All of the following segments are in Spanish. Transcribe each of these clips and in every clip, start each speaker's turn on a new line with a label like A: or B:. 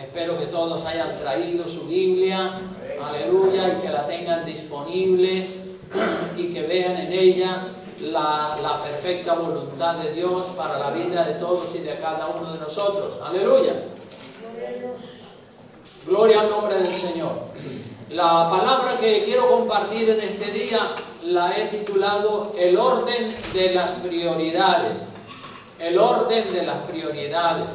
A: Espero que todos hayan traído su Biblia, aleluya, y que la tengan disponible y que vean en ella la perfecta voluntad de Dios para la vida de todos y de cada uno de nosotros. Aleluya. Gloria al nombre del Señor. La palabra que quiero compartir en este día la he titulado El orden de las prioridades. El orden de las prioridades.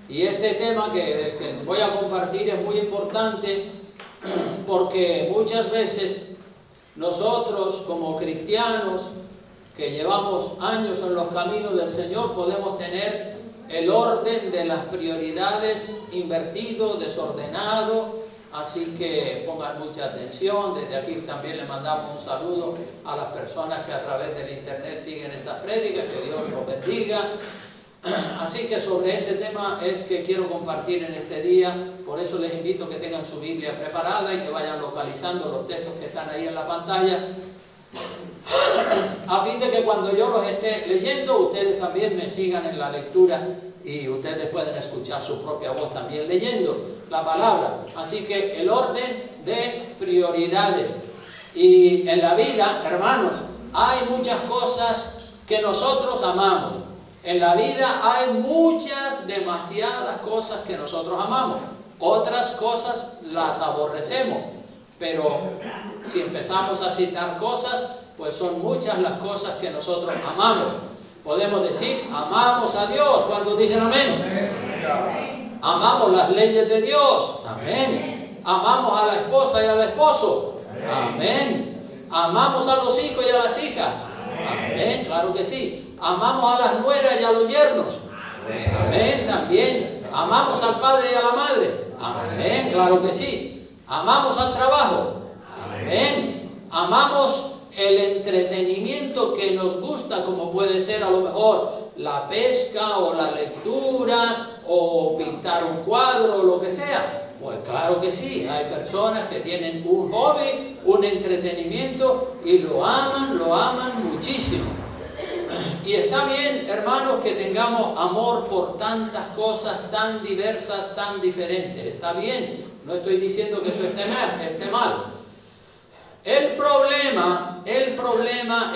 A: Y este tema que les voy a compartir es muy importante porque muchas veces nosotros como cristianos que llevamos años en los caminos del Señor podemos tener el orden de las prioridades invertido, desordenado. Así que pongan mucha atención. Desde aquí también le mandamos un saludo a las personas que a través del internet siguen estas prédicas. Que Dios los bendiga. Así que sobre ese tema es que quiero compartir en este día. Por eso les invito a que tengan su Biblia preparada y que vayan localizando los textos que están ahí en la pantalla, a fin de que cuando yo los esté leyendo, ustedes también me sigan en la lectura y ustedes pueden escuchar su propia voz también leyendo la palabra. Así que el orden de prioridades. Y en la vida, hermanos, hay muchas cosas que nosotros amamos. En la vida hay muchas, demasiadas cosas que nosotros amamos. Otras cosas las aborrecemos. Pero si empezamos a citar cosas, pues son muchas las cosas que nosotros amamos. Podemos decir, amamos a Dios. ¿Cuántos dicen amén? Amamos las leyes de Dios. Amén. Amamos a la esposa y al esposo. Amén. Amamos a los hijos y a las hijas. Amén, claro que sí. Amamos a las nueras y a los yernos. Amén, también. Amamos al padre y a la madre. Amén, claro que sí. Amamos al trabajo. Amén. Amamos el entretenimiento que nos gusta, como puede ser a lo mejor la pesca o la lectura o pintar un cuadro o lo que sea. Pues claro que sí, hay personas que tienen un hobby, un entretenimiento y lo aman muchísimo. Y está bien, hermanos, que tengamos amor por tantas cosas tan diversas, tan diferentes. Está bien, no estoy diciendo que eso esté mal. El problema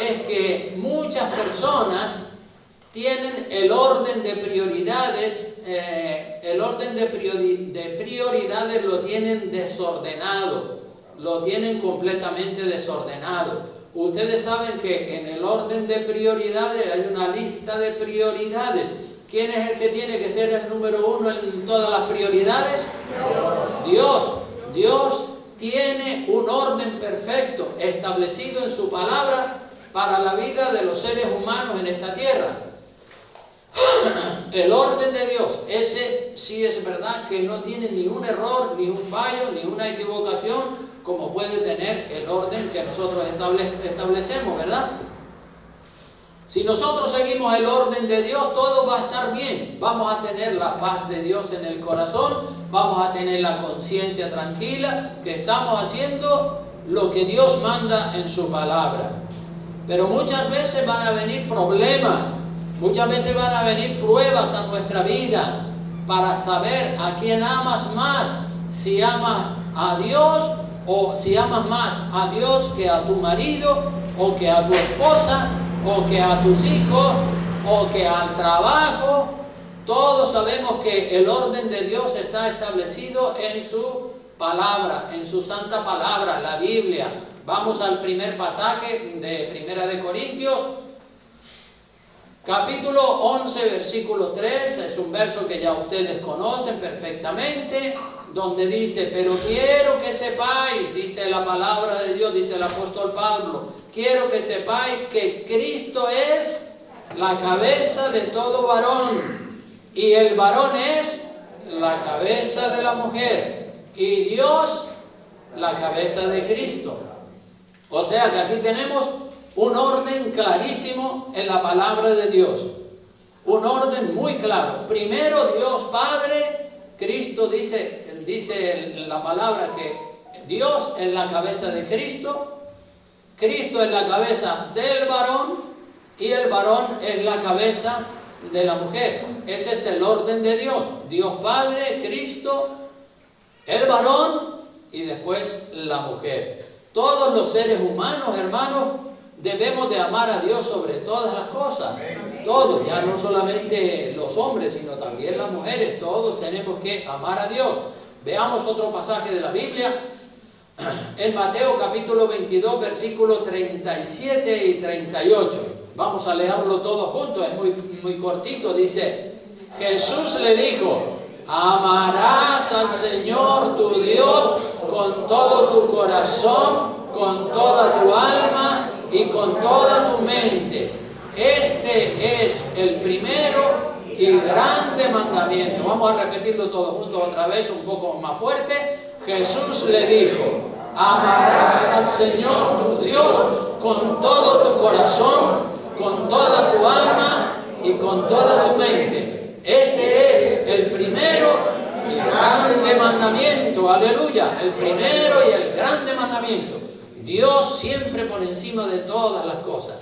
A: es que muchas personas tienen el orden de prioridades, prioridades lo tienen desordenado, lo tienen completamente desordenado. Ustedes saben que en el orden de prioridades hay una lista de prioridades. ¿Quién es el que tiene que ser el número uno en todas las prioridades? Dios. Dios tiene un orden perfecto establecido en su palabra para la vida de los seres humanos en esta tierra. El orden de Dios, ese sí es verdad que no tiene ni un error, ni un fallo, ni una equivocación, como puede tener el orden que nosotros establecemos, ¿verdad? Si nosotros seguimos el orden de Dios, todo va a estar bien. Vamos a tener la paz de Dios en el corazón, vamos a tener la conciencia tranquila, que estamos haciendo lo que Dios manda en su palabra. Pero muchas veces van a venir problemas, muchas veces van a venir pruebas a nuestra vida para saber a quién amas más, si amas a Dios o si amas más a Dios que a tu marido o que a tu esposa o que a tus hijos o que al trabajo. Todos sabemos que el orden de Dios está establecido en su palabra, en su santa palabra, la Biblia. Vamos al primer pasaje de Primera de Corintios, capítulo 11, versículo 3, es un verso que ya ustedes conocen perfectamente, donde dice, pero quiero que sepáis, dice la palabra de Dios, dice el apóstol Pablo, quiero que sepáis que Cristo es la cabeza de todo varón, y el varón es la cabeza de la mujer, y Dios la cabeza de Cristo. O sea que aquí tenemos un orden clarísimo en la palabra de Dios. Un orden muy claro. Primero Dios Padre, Cristo dice la palabra que Dios es la cabeza de Cristo, Cristo es la cabeza del varón y el varón es la cabeza de la mujer. Ese es el orden de Dios. Dios Padre, Cristo, el varón y después la mujer. Todos los seres humanos, hermanos, debemos de amar a Dios sobre todas las cosas. Todos, ya no solamente los hombres, sino también las mujeres. Todos tenemos que amar a Dios. Veamos otro pasaje de la Biblia. En Mateo capítulo 22, versículos 37 y 38. Vamos a leerlo todo juntos, es muy cortito. Dice, Jesús le dijo, amarás al Señor tu Dios con todo tu corazón, con toda tu alma y con toda tu mente. Este es el primero y grande mandamiento. Vamos a repetirlo todos juntos otra vez, un poco más fuerte. Jesús le dijo, amarás al Señor tu Dios con todo tu corazón, con toda tu alma y con toda tu mente. Este es el primero y grande mandamiento. Aleluya, el primero y el grande mandamiento. Dios siempre por encima de todas las cosas.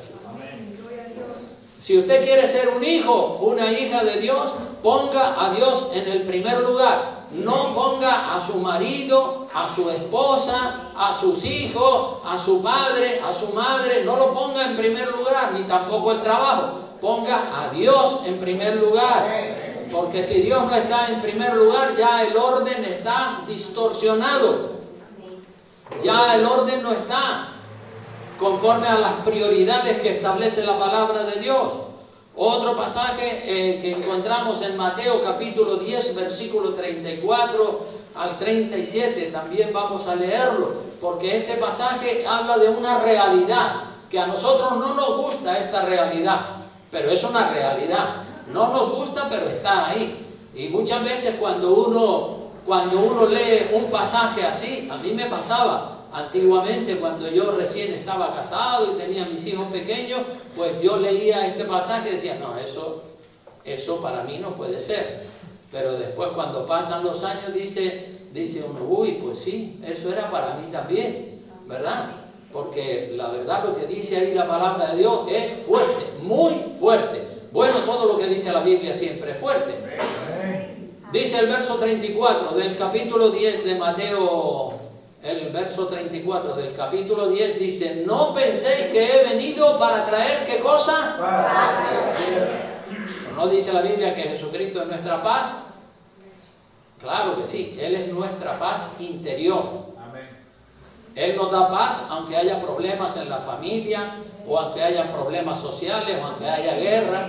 A: Si usted quiere ser un hijo, una hija de Dios, ponga a Dios en el primer lugar. No ponga a su marido, a su esposa, a sus hijos, a su padre, a su madre. No lo ponga en primer lugar, ni tampoco el trabajo. Ponga a Dios en primer lugar. Porque si Dios no está en primer lugar, ya el orden está distorsionado. Ya el orden no está conforme a las prioridades que establece la palabra de Dios. Otro pasaje que encontramos en Mateo capítulo 10, versículo 34 al 37, también vamos a leerlo, porque este pasaje habla de una realidad, que a nosotros no nos gusta esta realidad, pero es una realidad. No nos gusta, pero está ahí. Y muchas veces cuando uno lee un pasaje así, a mí me pasaba. Antiguamente, cuando yo recién estaba casado y tenía mis hijos pequeños, pues yo leía este pasaje y decía, no, eso para mí no puede ser. Pero después, cuando pasan los años, dice uno, uy, pues sí, eso era para mí también, ¿verdad? Porque la verdad lo que dice ahí la palabra de Dios es fuerte, muy fuerte. Bueno, todo lo que dice la Biblia siempre es fuerte. Dice el verso 34 del capítulo 10 de Mateo. El verso 34 del capítulo 10 dice, no penséis que he venido para traer, ¿qué cosa? Paz. ¿No dice la Biblia que Jesucristo es nuestra paz? Claro que sí, Él es nuestra paz interior. Él nos da paz aunque haya problemas en la familia, o aunque haya problemas sociales, o aunque haya guerra,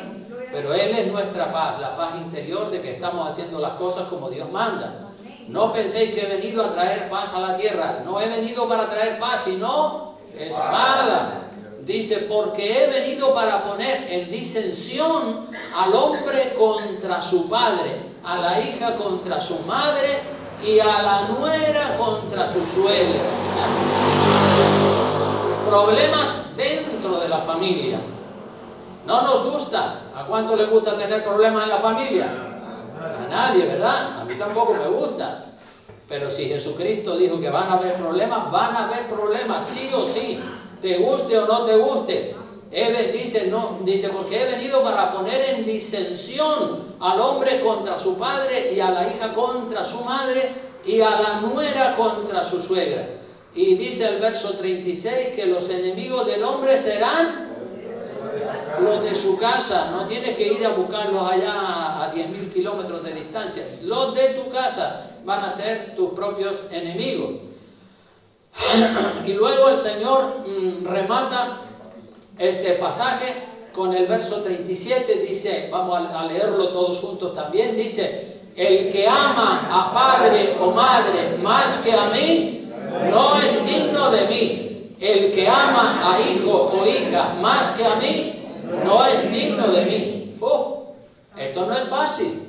A: pero Él es nuestra paz, la paz interior de que estamos haciendo las cosas como Dios manda. No penséis que he venido a traer paz a la tierra. No he venido para traer paz, sino espada. Dice, porque he venido para poner en disensión al hombre contra su padre, a la hija contra su madre y a la nuera contra su suegra. Problemas dentro de la familia. No nos gusta. ¿A cuánto le gusta tener problemas en la familia? A nadie, ¿verdad? A mí tampoco me gusta. Pero si Jesucristo dijo que van a haber problemas, sí o sí, te guste o no te guste. Dice, porque he venido para poner en disensión al hombre contra su padre y a la hija contra su madre y a la nuera contra su suegra. Y dice el verso 36 que los enemigos del hombre serán los de su casa. No tienes que ir a buscarlos allá a 10.000 kilómetros de distancia. Los de tu casa van a ser tus propios enemigos. Y luego el Señor remata este pasaje con el verso 37. Dice, vamos a leerlo todos juntos también. Dice, el que ama a padre o madre más que a mí, no es digno de mí. El que ama a hijo o hija más que a mí, no es digno de mí. Esto no es fácil.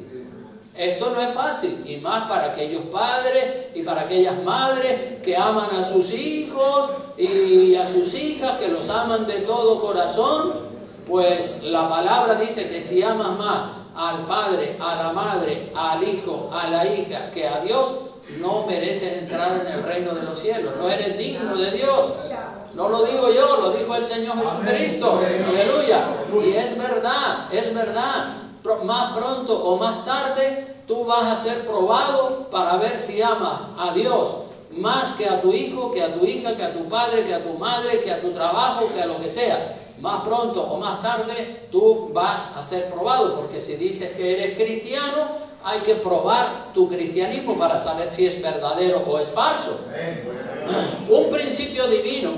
A: Esto no es fácil. Y más para aquellos padres y para aquellas madres que aman a sus hijos y a sus hijas, que los aman de todo corazón. Pues la palabra dice que si amas más al padre, a la madre, al hijo, a la hija que a Dios, no mereces entrar en el reino de los cielos. No eres digno de Dios. No lo digo yo, lo dijo el Señor Jesucristo. Aleluya. Y es verdad, es verdad. más pronto o más tarde tú vas a ser probado para ver si amas a Dios más que a tu hijo, que a tu hija, que a tu padre, que a tu madre, que a tu trabajo, que a lo que sea. Más pronto o más tarde tú vas a ser probado, porque si dices que eres cristiano, hay que probar tu cristianismo para saber si es verdadero o es falso. Un principio divino.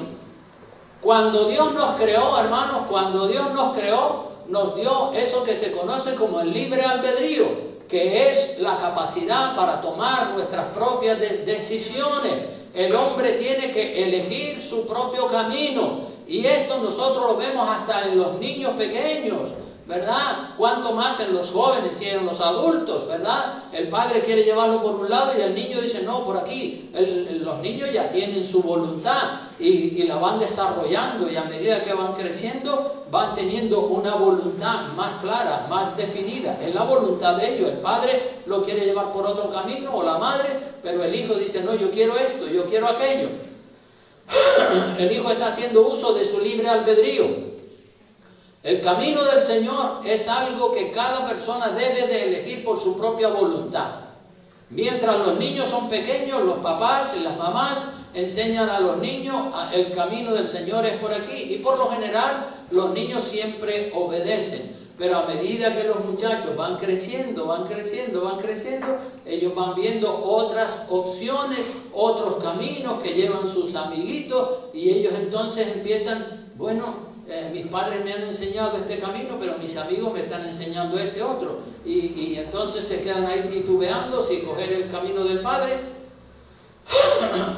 A: Cuando Dios nos creó, hermanos, cuando Dios nos creó, nos dio eso que se conoce como el libre albedrío, que es la capacidad para tomar nuestras propias decisiones. El hombre tiene que elegir su propio camino, y esto nosotros lo vemos hasta en los niños pequeños, ¿verdad? Cuanto más en los jóvenes y en los adultos, ¿verdad? El padre quiere llevarlo por un lado y el niño dice, no, por aquí. Los niños ya tienen su voluntad y la van desarrollando, y a medida que van creciendo van teniendo una voluntad más clara, más definida. Es la voluntad de ellos. El padre lo quiere llevar por otro camino, o la madre, pero el hijo dice, no, yo quiero esto, yo quiero aquello. El hijo está haciendo uso de su libre albedrío. El camino del Señor es algo que cada persona debe de elegir por su propia voluntad. Mientras los niños son pequeños, los papás y las mamás enseñan a los niños el camino del Señor es por aquí, y por lo general los niños siempre obedecen. Pero a medida que los muchachos van creciendo, ellos van viendo otras opciones, otros caminos que llevan sus amiguitos, y ellos entonces empiezan, bueno, mis padres me han enseñado este camino, pero mis amigos me están enseñando este otro. Y entonces se quedan ahí titubeando si coger el camino del padre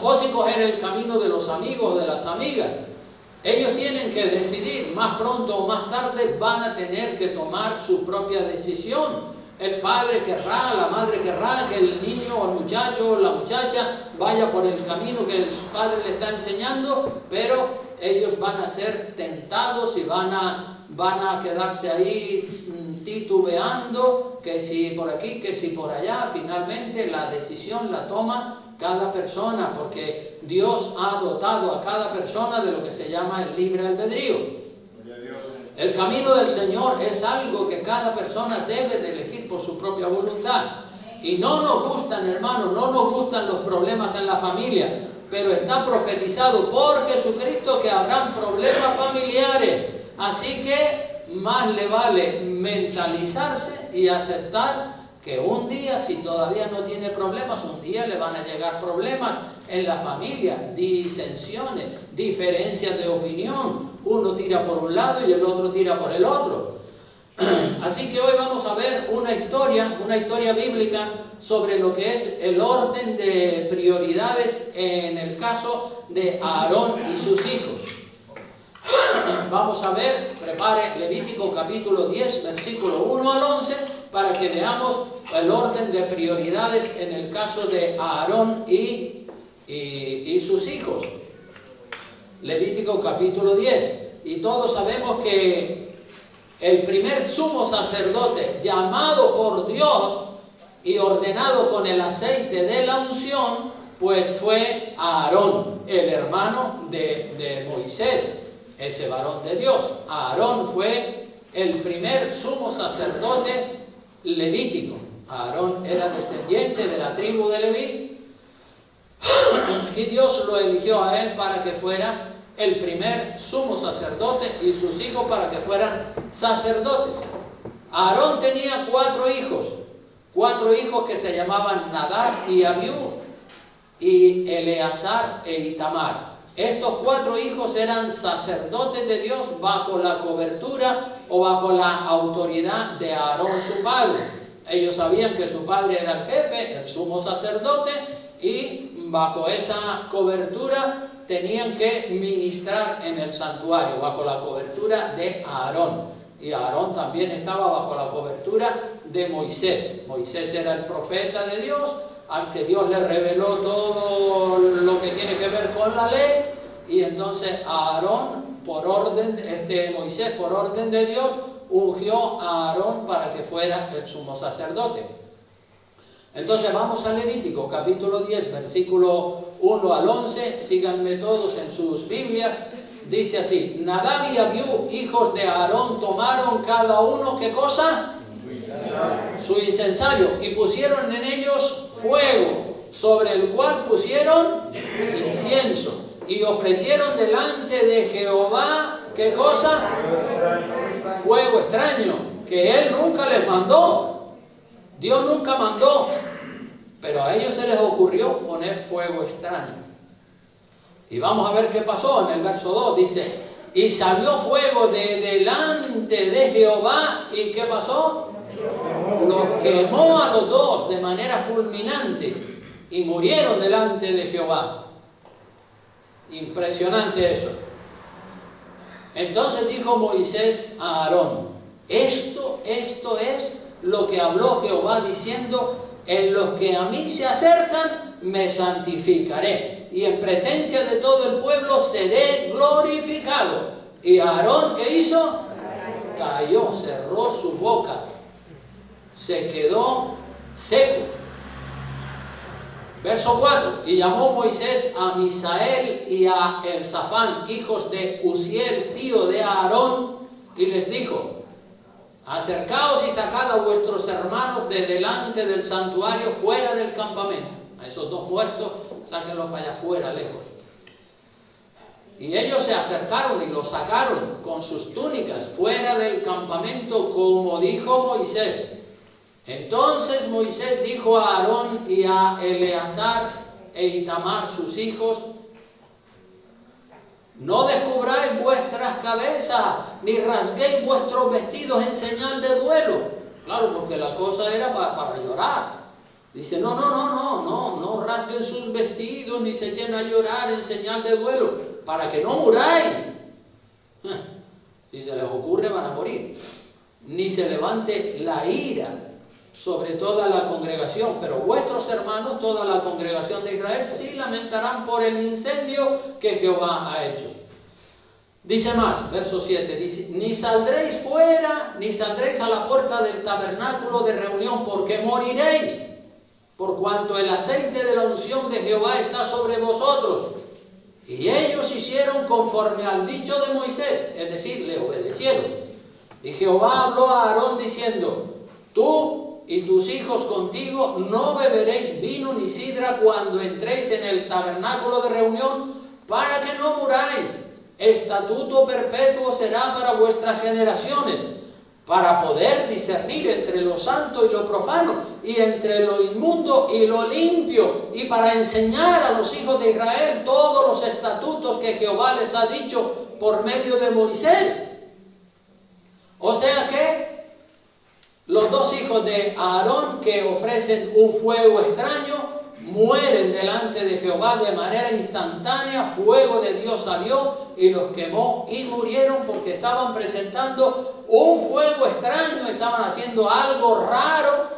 A: o si coger el camino de los amigos o de las amigas. Ellos tienen que decidir, más pronto o más tarde van a tener que tomar su propia decisión. El padre querrá, la madre querrá que el niño o el muchacho o la muchacha vaya por el camino que el padre le está enseñando, pero ellos van a ser tentados y van a quedarse ahí titubeando, que si por aquí, que si por allá. Finalmente la decisión la toma cada persona, porque Dios ha dotado a cada persona de lo que se llama el libre albedrío. El camino del Señor es algo que cada persona debe de elegir por su propia voluntad. Y no nos gustan, hermanos, no nos gustan los problemas en la familia, pero está profetizado por Jesucristo que habrán problemas familiares. Así que más le vale mentalizarse y aceptar que un día, si todavía no tiene problemas, un día le van a llegar problemas en la familia, disensiones, diferencias de opinión. Uno tira por un lado y el otro tira por el otro. Así que hoy vamos a ver una historia bíblica sobre lo que es el orden de prioridades en el caso de Aarón y sus hijos. Vamos a ver, prepare Levítico capítulo 10, versículo 1 al 11, para que veamos el orden de prioridades en el caso de Aarón y sus hijos. Levítico capítulo 10. Y todos sabemos que el primer sumo sacerdote llamado por Dios y ordenado con el aceite de la unción, pues fue Aarón, el hermano de Moisés, ese varón de Dios. Aarón fue el primer sumo sacerdote levítico. Aarón era descendiente de la tribu de Leví y Dios lo eligió a él para que fuera el primer sumo sacerdote y sus hijos para que fueran sacerdotes. Aarón tenía cuatro hijos que se llamaban Nadab y Abiú, y Eleazar e Itamar. Estos cuatro hijos eran sacerdotes de Dios bajo la cobertura o bajo la autoridad de Aarón su padre. Ellos sabían que su padre era el jefe, el sumo sacerdote, y bajo esa cobertura tenían que ministrar en el santuario, bajo la cobertura de Aarón. Y Aarón también estaba bajo la cobertura de Moisés. Moisés era el profeta de Dios, al que Dios le reveló todo lo que tiene que ver con la ley, y entonces Aarón, Moisés por orden de Dios, ungió a Aarón para que fuera el sumo sacerdote. Entonces vamos a Levítico capítulo 10, versículo 1 al 11, síganme todos en sus Biblias. Dice así: Nadab y Abiú, hijos de Aarón, tomaron cada uno, ¿qué cosa? su incensario, y pusieron en ellos fuego, sobre el cual pusieron incienso, y ofrecieron delante de Jehová, ¿qué cosa? Fuego extraño, que Él nunca les mandó. Dios nunca mandó, pero a ellos se les ocurrió poner fuego extraño. Y vamos a ver qué pasó en el verso 2, dice, y salió fuego de delante de Jehová, ¿y qué pasó? Los quemó a los dos de manera fulminante, y murieron delante de Jehová. Impresionante eso. Entonces dijo Moisés a Aarón, esto es lo que habló Jehová diciendo, en los que a mí se acercan me santificaré, y en presencia de todo el pueblo seré glorificado. Y Aarón, ¿qué hizo? Cayó, cerró su boca, se quedó seco. Verso 4, y llamó Moisés a Misael y a Elzafán, hijos de Uziel, tío de Aarón, y les dijo, acercaos y sacad a vuestros hermanos de delante del santuario fuera del campamento. A esos dos muertos, sáquenlos para allá afuera, lejos. Y ellos se acercaron y los sacaron con sus túnicas fuera del campamento, como dijo Moisés. Entonces Moisés dijo a Aarón y a Eleazar e Itamar, sus hijos, no descubráis vuestras cabezas, ni rasguéis vuestros vestidos en señal de duelo. Claro, porque la cosa era para llorar. Dice, no rasguen sus vestidos, ni se echen a llorar en señal de duelo, para que no muráis. Si se les ocurre, van a morir. Ni se levante la ira sobre toda la congregación, pero vuestros hermanos, toda la congregación de Israel, sí lamentarán por el incendio que Jehová ha hecho. Dice más, verso 7, dice, ni saldréis fuera, ni saldréis a la puerta del tabernáculo de reunión, porque moriréis, por cuanto el aceite de la unción de Jehová está sobre vosotros. Y ellos hicieron conforme al dicho de Moisés, es decir, le obedecieron. Y Jehová habló a Aarón diciendo, tú y tus hijos contigo no beberéis vino ni sidra cuando entréis en el tabernáculo de reunión, para que no muráis. Estatuto perpetuo será para vuestras generaciones, para poder discernir entre lo santo y lo profano, y entre lo inmundo y lo limpio, y para enseñar a los hijos de Israel todos los estatutos que Jehová les ha dicho por medio de Moisés. O sea que los dos hijos de Aarón que ofrecen un fuego extraño mueren delante de Jehová de manera instantánea. Fuego de Dios salió y los quemó y murieron porque estaban presentando un fuego extraño, estaban haciendo algo raro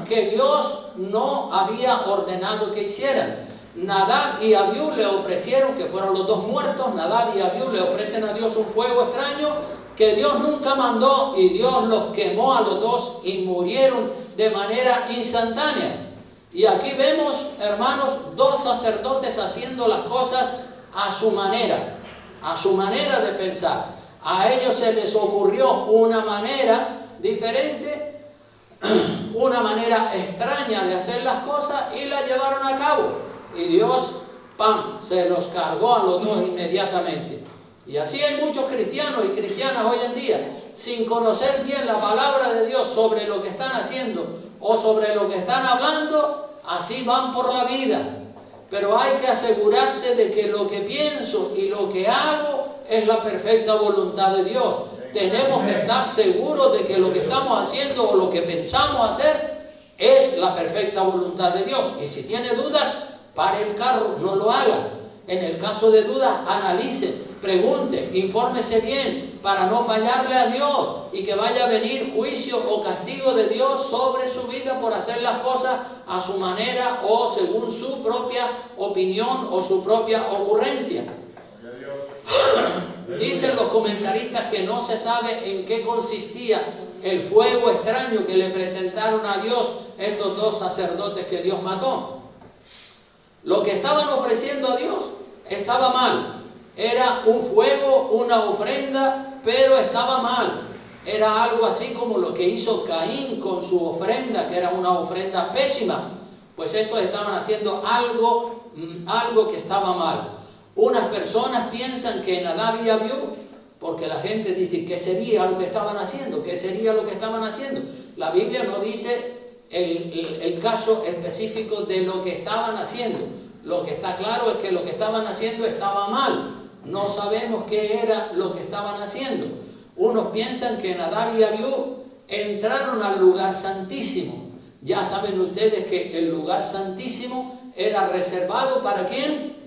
A: que Dios no había ordenado que hicieran. Nadab y Abiú le ofrecieron, que fueron los dos muertos, Nadab y Abiú le ofrecen a Dios un fuego extraño que Dios nunca mandó, y Dios los quemó a los dos y murieron de manera instantánea. Y aquí vemos, hermanos, dos sacerdotes haciendo las cosas a su manera de pensar. A ellos se les ocurrió una manera diferente, una manera extraña de hacer las cosas, y la llevaron a cabo. Y Dios, ¡pam!, se los cargó a los dos inmediatamente. Y así hay muchos cristianos y cristianas hoy en día, sin conocer bien la palabra de Dios sobre lo que están haciendo o sobre lo que están hablando, así van por la vida. Pero hay que asegurarse de que lo que pienso y lo que hago es la perfecta voluntad de Dios. Tenemos que estar seguros de que lo que estamos haciendo o lo que pensamos hacer es la perfecta voluntad de Dios. Y si tiene dudas, pare el carro, no lo haga. En el caso de dudas, analice, pregunte, infórmese bien para no fallarle a Dios y que vaya a venir juicio o castigo de Dios sobre su vida por hacer las cosas a su manera o según su propia opinión o su propia ocurrencia. Dicen los comentaristas que no se sabe en qué consistía el fuego extraño que le presentaron a Dios estos dos sacerdotes que Dios mató. Lo que estaban ofreciendo a Dios estaba mal. Era un fuego, una ofrenda, pero estaba mal. era algo así como lo que hizo Caín con su ofrenda, que era una ofrenda pésima. Pues estos estaban haciendo algo que estaba mal. Unas personas piensan que Nadab y Abiú, porque la gente dice, ¿qué sería lo que estaban haciendo? ¿Qué sería lo que estaban haciendo? La Biblia no dice el caso específico de lo que estaban haciendo. Lo que está claro es que lo que estaban haciendo estaba mal. No sabemos qué era lo que estaban haciendo. Unos piensan que Nadab y Abiú entraron al lugar santísimo. Ya saben ustedes que el lugar santísimo era reservado ¿para quién?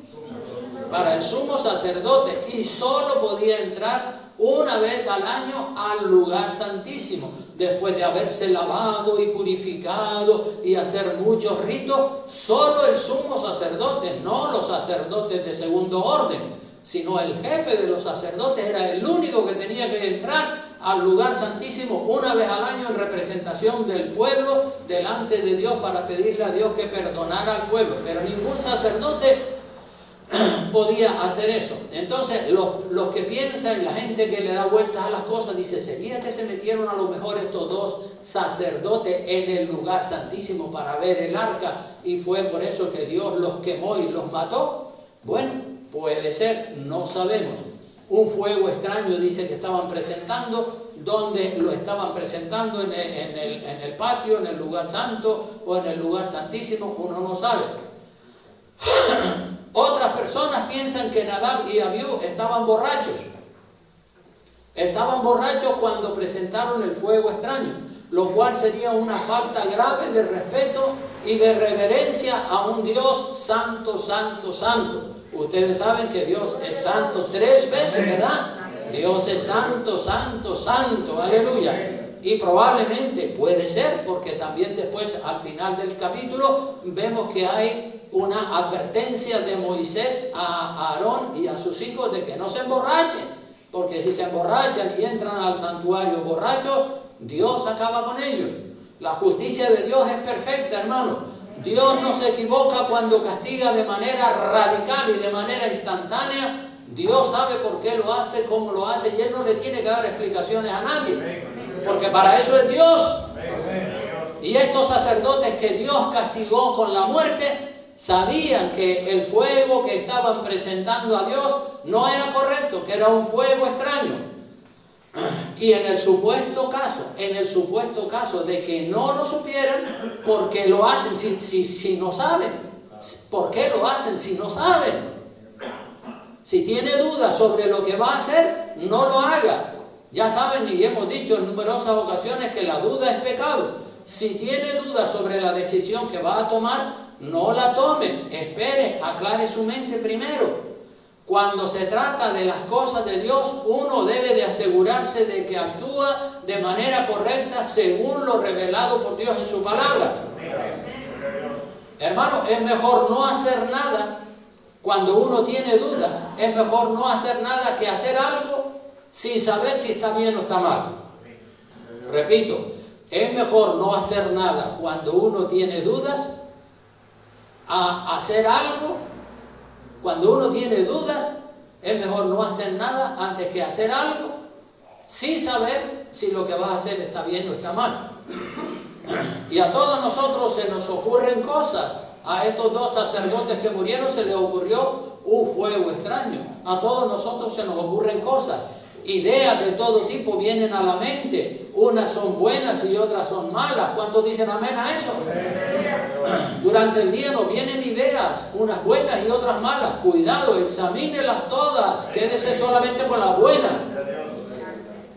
A: Para el sumo sacerdote, y solo podía entrar una vez al año al lugar santísimo, después de haberse lavado y purificado y hacer muchos ritos. Solo el sumo sacerdote, no los sacerdotes de segundo orden, sino el jefe de los sacerdotes era el único que tenía que entrar al lugar santísimo una vez al año en representación del pueblo delante de Dios para pedirle a Dios que perdonara al pueblo. Pero ningún sacerdote podía hacer eso. Entonces los que piensan, la gente que le da vueltas a las cosas, dice, ¿sería que se metieron a lo mejor estos dos sacerdotes en el lugar santísimo para ver el arca y fue por eso que Dios los quemó y los mató? Bueno, puede ser, no sabemos. Un fuego extraño dice que estaban presentando. ¿Dónde lo estaban presentando? ¿En el patio, en el lugar santo o en el lugar santísimo? Uno no sabe. Otras personas piensan que Nadab y Abiú estaban borrachos. Estaban borrachos cuando presentaron el fuego extraño, lo cual sería una falta grave de respeto y de reverencia a un Dios santo, santo, santo. Ustedes saben que Dios es santo 3 veces, ¿verdad? Dios es santo, santo, santo, aleluya. Y probablemente puede ser, porque también después al final del capítulo vemos que hay una advertencia de Moisés a Aarón y a sus hijos de que no se emborrachen, porque si se emborrachan y entran al santuario borrachos, Dios acaba con ellos. La justicia de Dios es perfecta, hermano. Dios no se equivoca cuando castiga de manera radical y de manera instantánea. Dios sabe por qué lo hace, cómo lo hace, y Él no le tiene que dar explicaciones a nadie, porque para eso es Dios. Y estos sacerdotes que Dios castigó con la muerte sabían que el fuego que estaban presentando a Dios no era correcto, que era un fuego extraño. Y en el supuesto caso de que no lo supieran, ¿por qué lo hacen si no saben? ¿Por qué lo hacen si no saben? Si tiene dudas sobre lo que va a hacer, no lo haga. Ya saben y hemos dicho en numerosas ocasiones que la duda es pecado. Si tiene dudas sobre la decisión que va a tomar, no la tome. Espere, aclare su mente primero. Cuando se trata de las cosas de Dios, uno debe de asegurarse de que actúa de manera correcta según lo revelado por Dios en su palabra. Hermano, es mejor no hacer nada cuando uno tiene dudas. Es mejor no hacer nada que hacer algo sin saber si está bien o está mal. Repito, es mejor no hacer nada cuando uno tiene dudas a hacer algo. Cuando uno tiene dudas, es mejor no hacer nada antes que hacer algo sin saber si lo que vas a hacer está bien o está mal. Y a todos nosotros se nos ocurren cosas. A estos dos sacerdotes que murieron se les ocurrió un fuego extraño. A todos nosotros se nos ocurren cosas. Ideas de todo tipo vienen a la mente. Unas son buenas y otras son malas. ¿Cuántos dicen amén a eso? Durante el día nos vienen ideas, unas buenas y otras malas. Cuidado, examínelas todas. Quédese solamente con las buenas.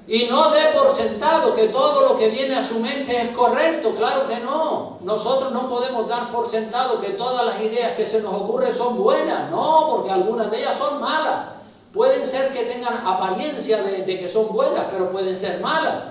A: Y no dé por sentado que todo lo que viene a su mente es correcto. Claro que no. Nosotros no podemos dar por sentado que todas las ideas que se nos ocurren son buenas. No, porque algunas de ellas son malas. Pueden ser que tengan apariencia de que son buenas, pero pueden ser malas.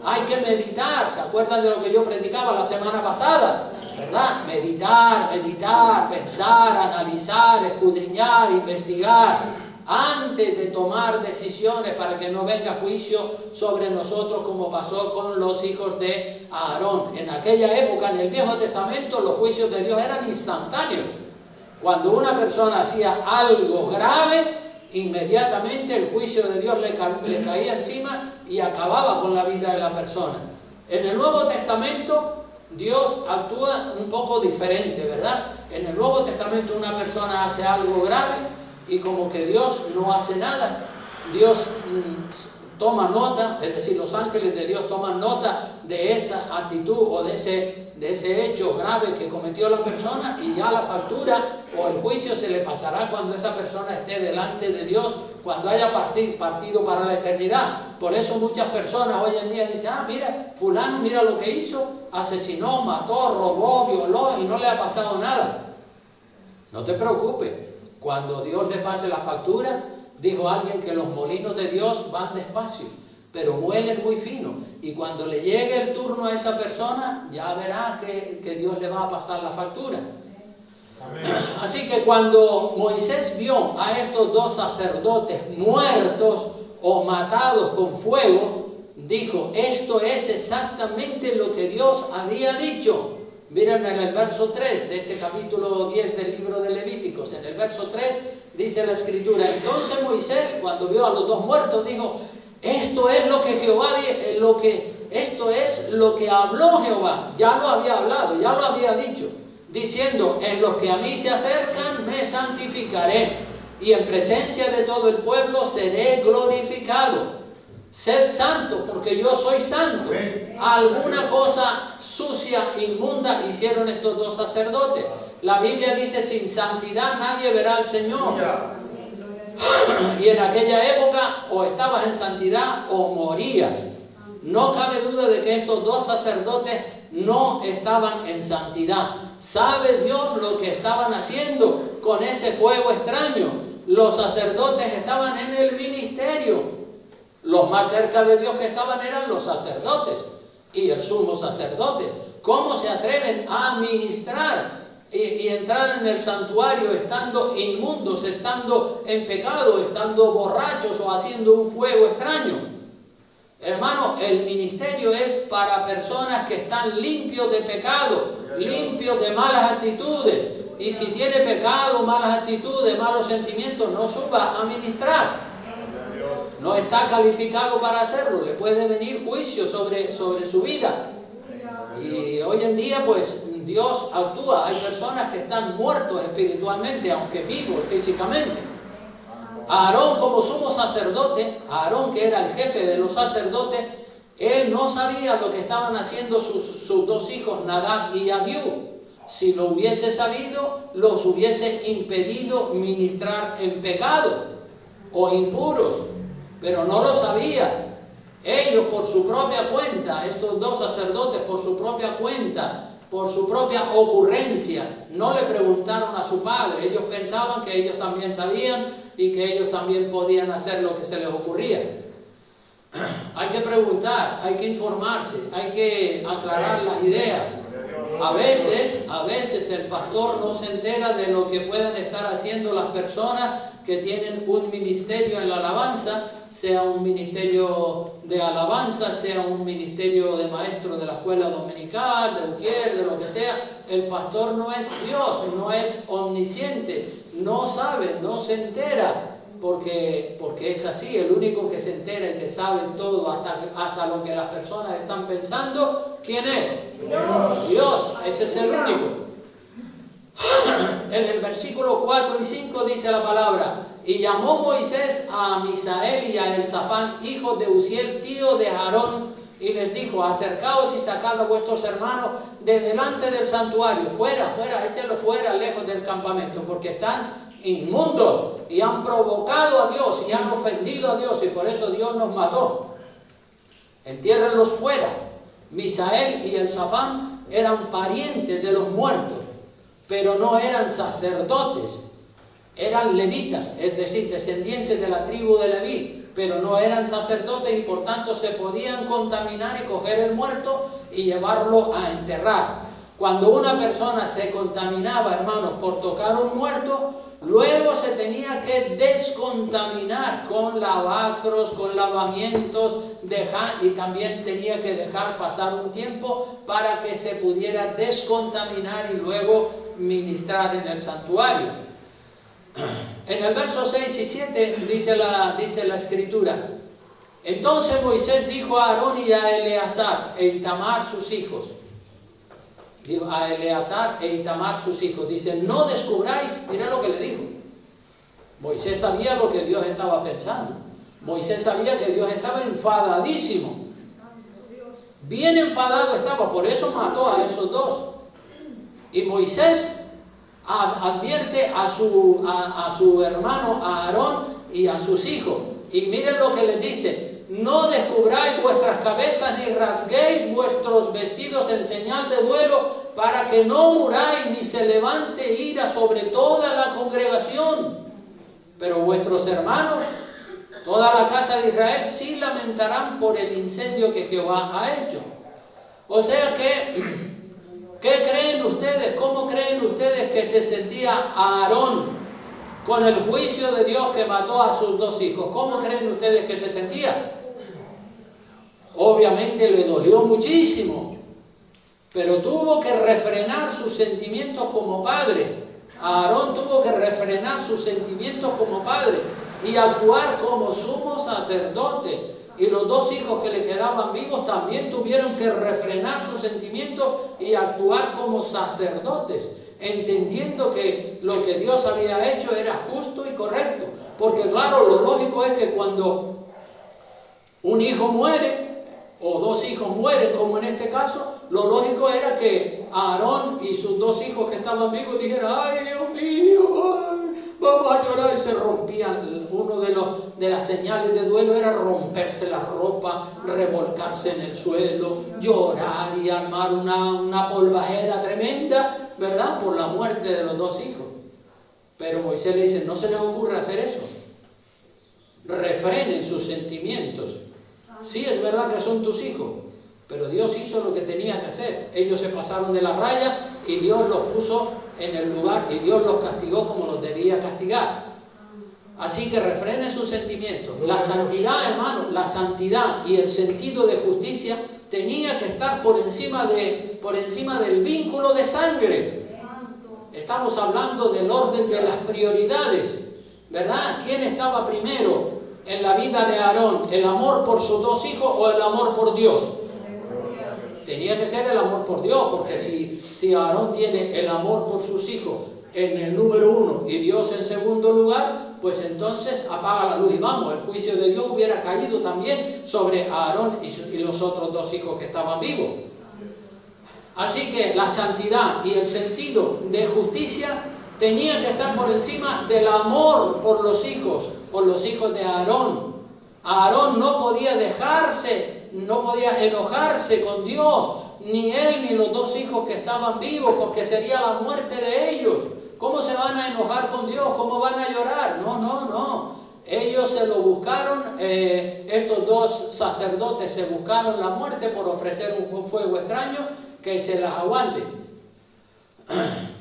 A: Hay que meditar. ¿Se acuerdan de lo que yo predicaba la semana pasada? ¿Verdad? Meditar, pensar, analizar, escudriñar, investigar, antes de tomar decisiones para que no venga juicio sobre nosotros como pasó con los hijos de Aarón. En aquella época, en el Viejo Testamento, los juicios de Dios eran instantáneos. Cuando una persona hacía algo grave, inmediatamente el juicio de Dios le caía encima y acababa con la vida de la persona. En el Nuevo Testamento Dios actúa un poco diferente, ¿verdad? En el Nuevo Testamento una persona hace algo grave y como que Dios no hace nada. Dios toma nota, es decir, los ángeles de Dios toman nota de esa actitud o de ese hecho grave que cometió la persona, y ya la factura o el juicio se le pasará cuando esa persona esté delante de Dios, cuando haya partido para la eternidad. Por eso muchas personas hoy en día dicen, mira, fulano, mira lo que hizo, asesinó, mató, robó, violó y no le ha pasado nada. No te preocupes, cuando Dios le pase la factura, dijo alguien que los molinos de Dios van despacio, pero muelen muy fino, y cuando le llegue el turno a esa persona, ya verá que Dios le va a pasar la factura. Amén. Así que cuando Moisés vio a estos dos sacerdotes muertos o matados con fuego, dijo, esto es exactamente lo que Dios había dicho. Miren en el verso 3 de este capítulo 10 del libro de Levíticos, en el verso 3 dice la Escritura, entonces Moisés, cuando vio a los dos muertos, dijo, esto es lo que Jehová, esto es lo que habló Jehová, ya lo había hablado, ya lo había dicho, diciendo, en los que a mí se acercan me santificaré, y en presencia de todo el pueblo seré glorificado. Sed santo, porque yo soy santo. Alguna cosa sucia, inmunda hicieron estos dos sacerdotes. La Biblia dice, sin santidad nadie verá al Señor. Y en aquella época o estabas en santidad o morías. No cabe duda de que estos dos sacerdotes no estaban en santidad. ¿Sabe Dios lo que estaban haciendo con ese fuego extraño? Los sacerdotes estaban en el ministerio. Los más cerca de Dios que estaban eran los sacerdotes y el sumo sacerdote. ¿Cómo se atreven a ministrar y entrar en el santuario estando inmundos, estando en pecado, estando borrachos o haciendo un fuego extraño? Hermano, el ministerio es para personas que están limpios de pecado, limpios de malas actitudes. Y si tiene pecado, malas actitudes, malos sentimientos, no suba a ministrar. No está calificado para hacerlo, le puede venir juicio sobre su vida. Y hoy en día, pues, Dios actúa. Hay personas que están muertos espiritualmente, aunque vivos físicamente. Aarón, como sumo sacerdote, Aarón, que era el jefe de los sacerdotes, él no sabía lo que estaban haciendo sus dos hijos, Nadab y Abiú. Si lo hubiese sabido, los hubiese impedido ministrar en pecado o impuros. Pero no lo sabía. Ellos por su propia cuenta, estos dos sacerdotes por su propia cuenta, por su propia ocurrencia, no le preguntaron a su padre. Ellos pensaban que ellos también sabían y que ellos también podían hacer lo que se les ocurría. Hay que preguntar, hay que informarse, hay que aclarar las ideas. A veces el pastor no se entera de lo que pueden estar haciendo las personas que tienen un ministerio en la alabanza, sea un ministerio de alabanza, sea un ministerio de maestro de la escuela dominical, de ujier, de lo que sea. El pastor no es Dios, no es omnisciente, no sabe, no se entera, porque es así. El único que se entera y que sabe todo, hasta lo que las personas están pensando, ¿quién es? Dios. Dios, ese es el único. En el versículo 4 y 5 dice la palabra, y llamó Moisés a Misael y a Elzafán, hijos de Uziel, tío de Aarón, y les dijo, acercaos y sacad a vuestros hermanos de delante del santuario, fuera, échenlos fuera, lejos del campamento, porque están inmundos y han provocado a Dios y han ofendido a Dios, y por eso Dios nos mató. Entiérrenlos fuera. Misael y Elzafán eran parientes de los muertos, pero no eran sacerdotes, eran levitas, es decir, descendientes de la tribu de Leví, pero no eran sacerdotes y por tanto se podían contaminar y coger el muerto y llevarlo a enterrar. Cuando una persona se contaminaba, hermanos, por tocar un muerto, luego se tenía que descontaminar con lavacros, con lavamientos, y también tenía que dejar pasar un tiempo para que se pudiera descontaminar y luego ministrar en el santuario. En el verso 6 y 7 dice la escritura: entonces Moisés dijo a Aarón y a Eleazar e Itamar sus hijos, dice, no descubráis, mira lo que le dijo. Moisés sabía lo que Dios estaba pensando. Moisés sabía que Dios estaba enfadadísimo. Bien enfadado estaba, por eso mató a esos dos. Y Moisés advierte a su hermano, a Aarón y a sus hijos. Y miren lo que les dice: no descubráis vuestras cabezas ni rasguéis vuestros vestidos en señal de duelo, para que no muráis ni se levante ira sobre toda la congregación. Pero vuestros hermanos, toda la casa de Israel, sí lamentarán por el incendio que Jehová ha hecho. O sea que, ¿qué creen ustedes? ¿Cómo creen ustedes que se sentía Aarón con el juicio de Dios que mató a sus dos hijos? ¿Cómo creen ustedes que se sentía? Obviamente le dolió muchísimo, pero tuvo que refrenar sus sentimientos como padre. Aarón tuvo que refrenar sus sentimientos como padre y actuar como sumo sacerdote. Y los dos hijos que le quedaban vivos también tuvieron que refrenar sus sentimientos y actuar como sacerdotes, entendiendo que lo que Dios había hecho era justo y correcto. Porque claro, lo lógico es que cuando un hijo muere, o dos hijos mueren, como en este caso, lo lógico era que Aarón y sus dos hijos que estaban vivos dijeran: ¡ay, Dios mío! Ay, vamos a llorar. Y se rompían. Uno de las señales de duelo era romperse la ropa, revolcarse en el suelo, llorar y armar una polvajera tremenda, ¿verdad? Por la muerte de los dos hijos. Pero Moisés le dice: no se les ocurra hacer eso. Refrenen sus sentimientos. Sí, es verdad que son tus hijos, pero Dios hizo lo que tenía que hacer. Ellos se pasaron de la raya y Dios los puso en el lugar y Dios los castigó como los debía castigar. Así que refrenen sus sentimientos. La santidad, hermanos, la santidad y el sentido de justicia tenía que estar por encima del vínculo de sangre. Estamos hablando del orden de las prioridades, ¿verdad? ¿Quién estaba primero en la vida de Aarón? ¿El amor por sus dos hijos o el amor por Dios? Tenía que ser el amor por Dios, porque si Aarón tiene el amor por sus hijos en el número uno y Dios en segundo lugar, pues entonces apaga la luz y vamos, el juicio de Dios hubiera caído también sobre Aarón y los otros dos hijos que estaban vivos. Así que la santidad y el sentido de justicia tenía que estar por encima del amor por los hijos de Aarón. Aarón no podía enojarse con Dios, ni él ni los dos hijos que estaban vivos, porque sería la muerte de ellos. ¿Cómo se van a enojar con Dios? ¿Cómo van a llorar? No. Ellos se lo buscaron, estos dos sacerdotes se buscaron la muerte por ofrecer un fuego extraño que se las aguante.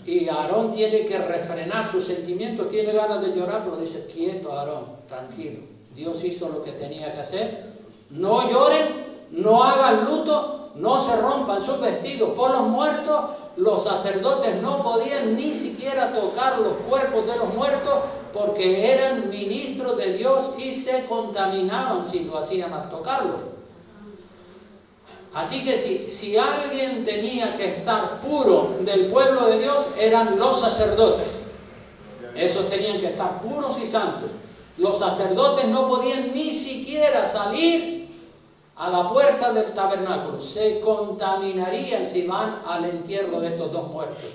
A: Y Aarón tiene que refrenar sus sentimientos, tiene ganas de llorar, pero dice: quieto, Aarón, tranquilo, Dios hizo lo que tenía que hacer. No lloren, no hagan luto, no se rompan sus vestidos por los muertos. Los sacerdotes no podían ni siquiera tocar los cuerpos de los muertos porque eran ministros de Dios y se contaminaban si lo hacían al tocarlos. Así que si alguien tenía que estar puro del pueblo de Dios, eran los sacerdotes. Esos tenían que estar puros y santos. Los sacerdotes no podían ni siquiera salir a la puerta del tabernáculo. Se contaminarían si van al entierro de estos dos muertos.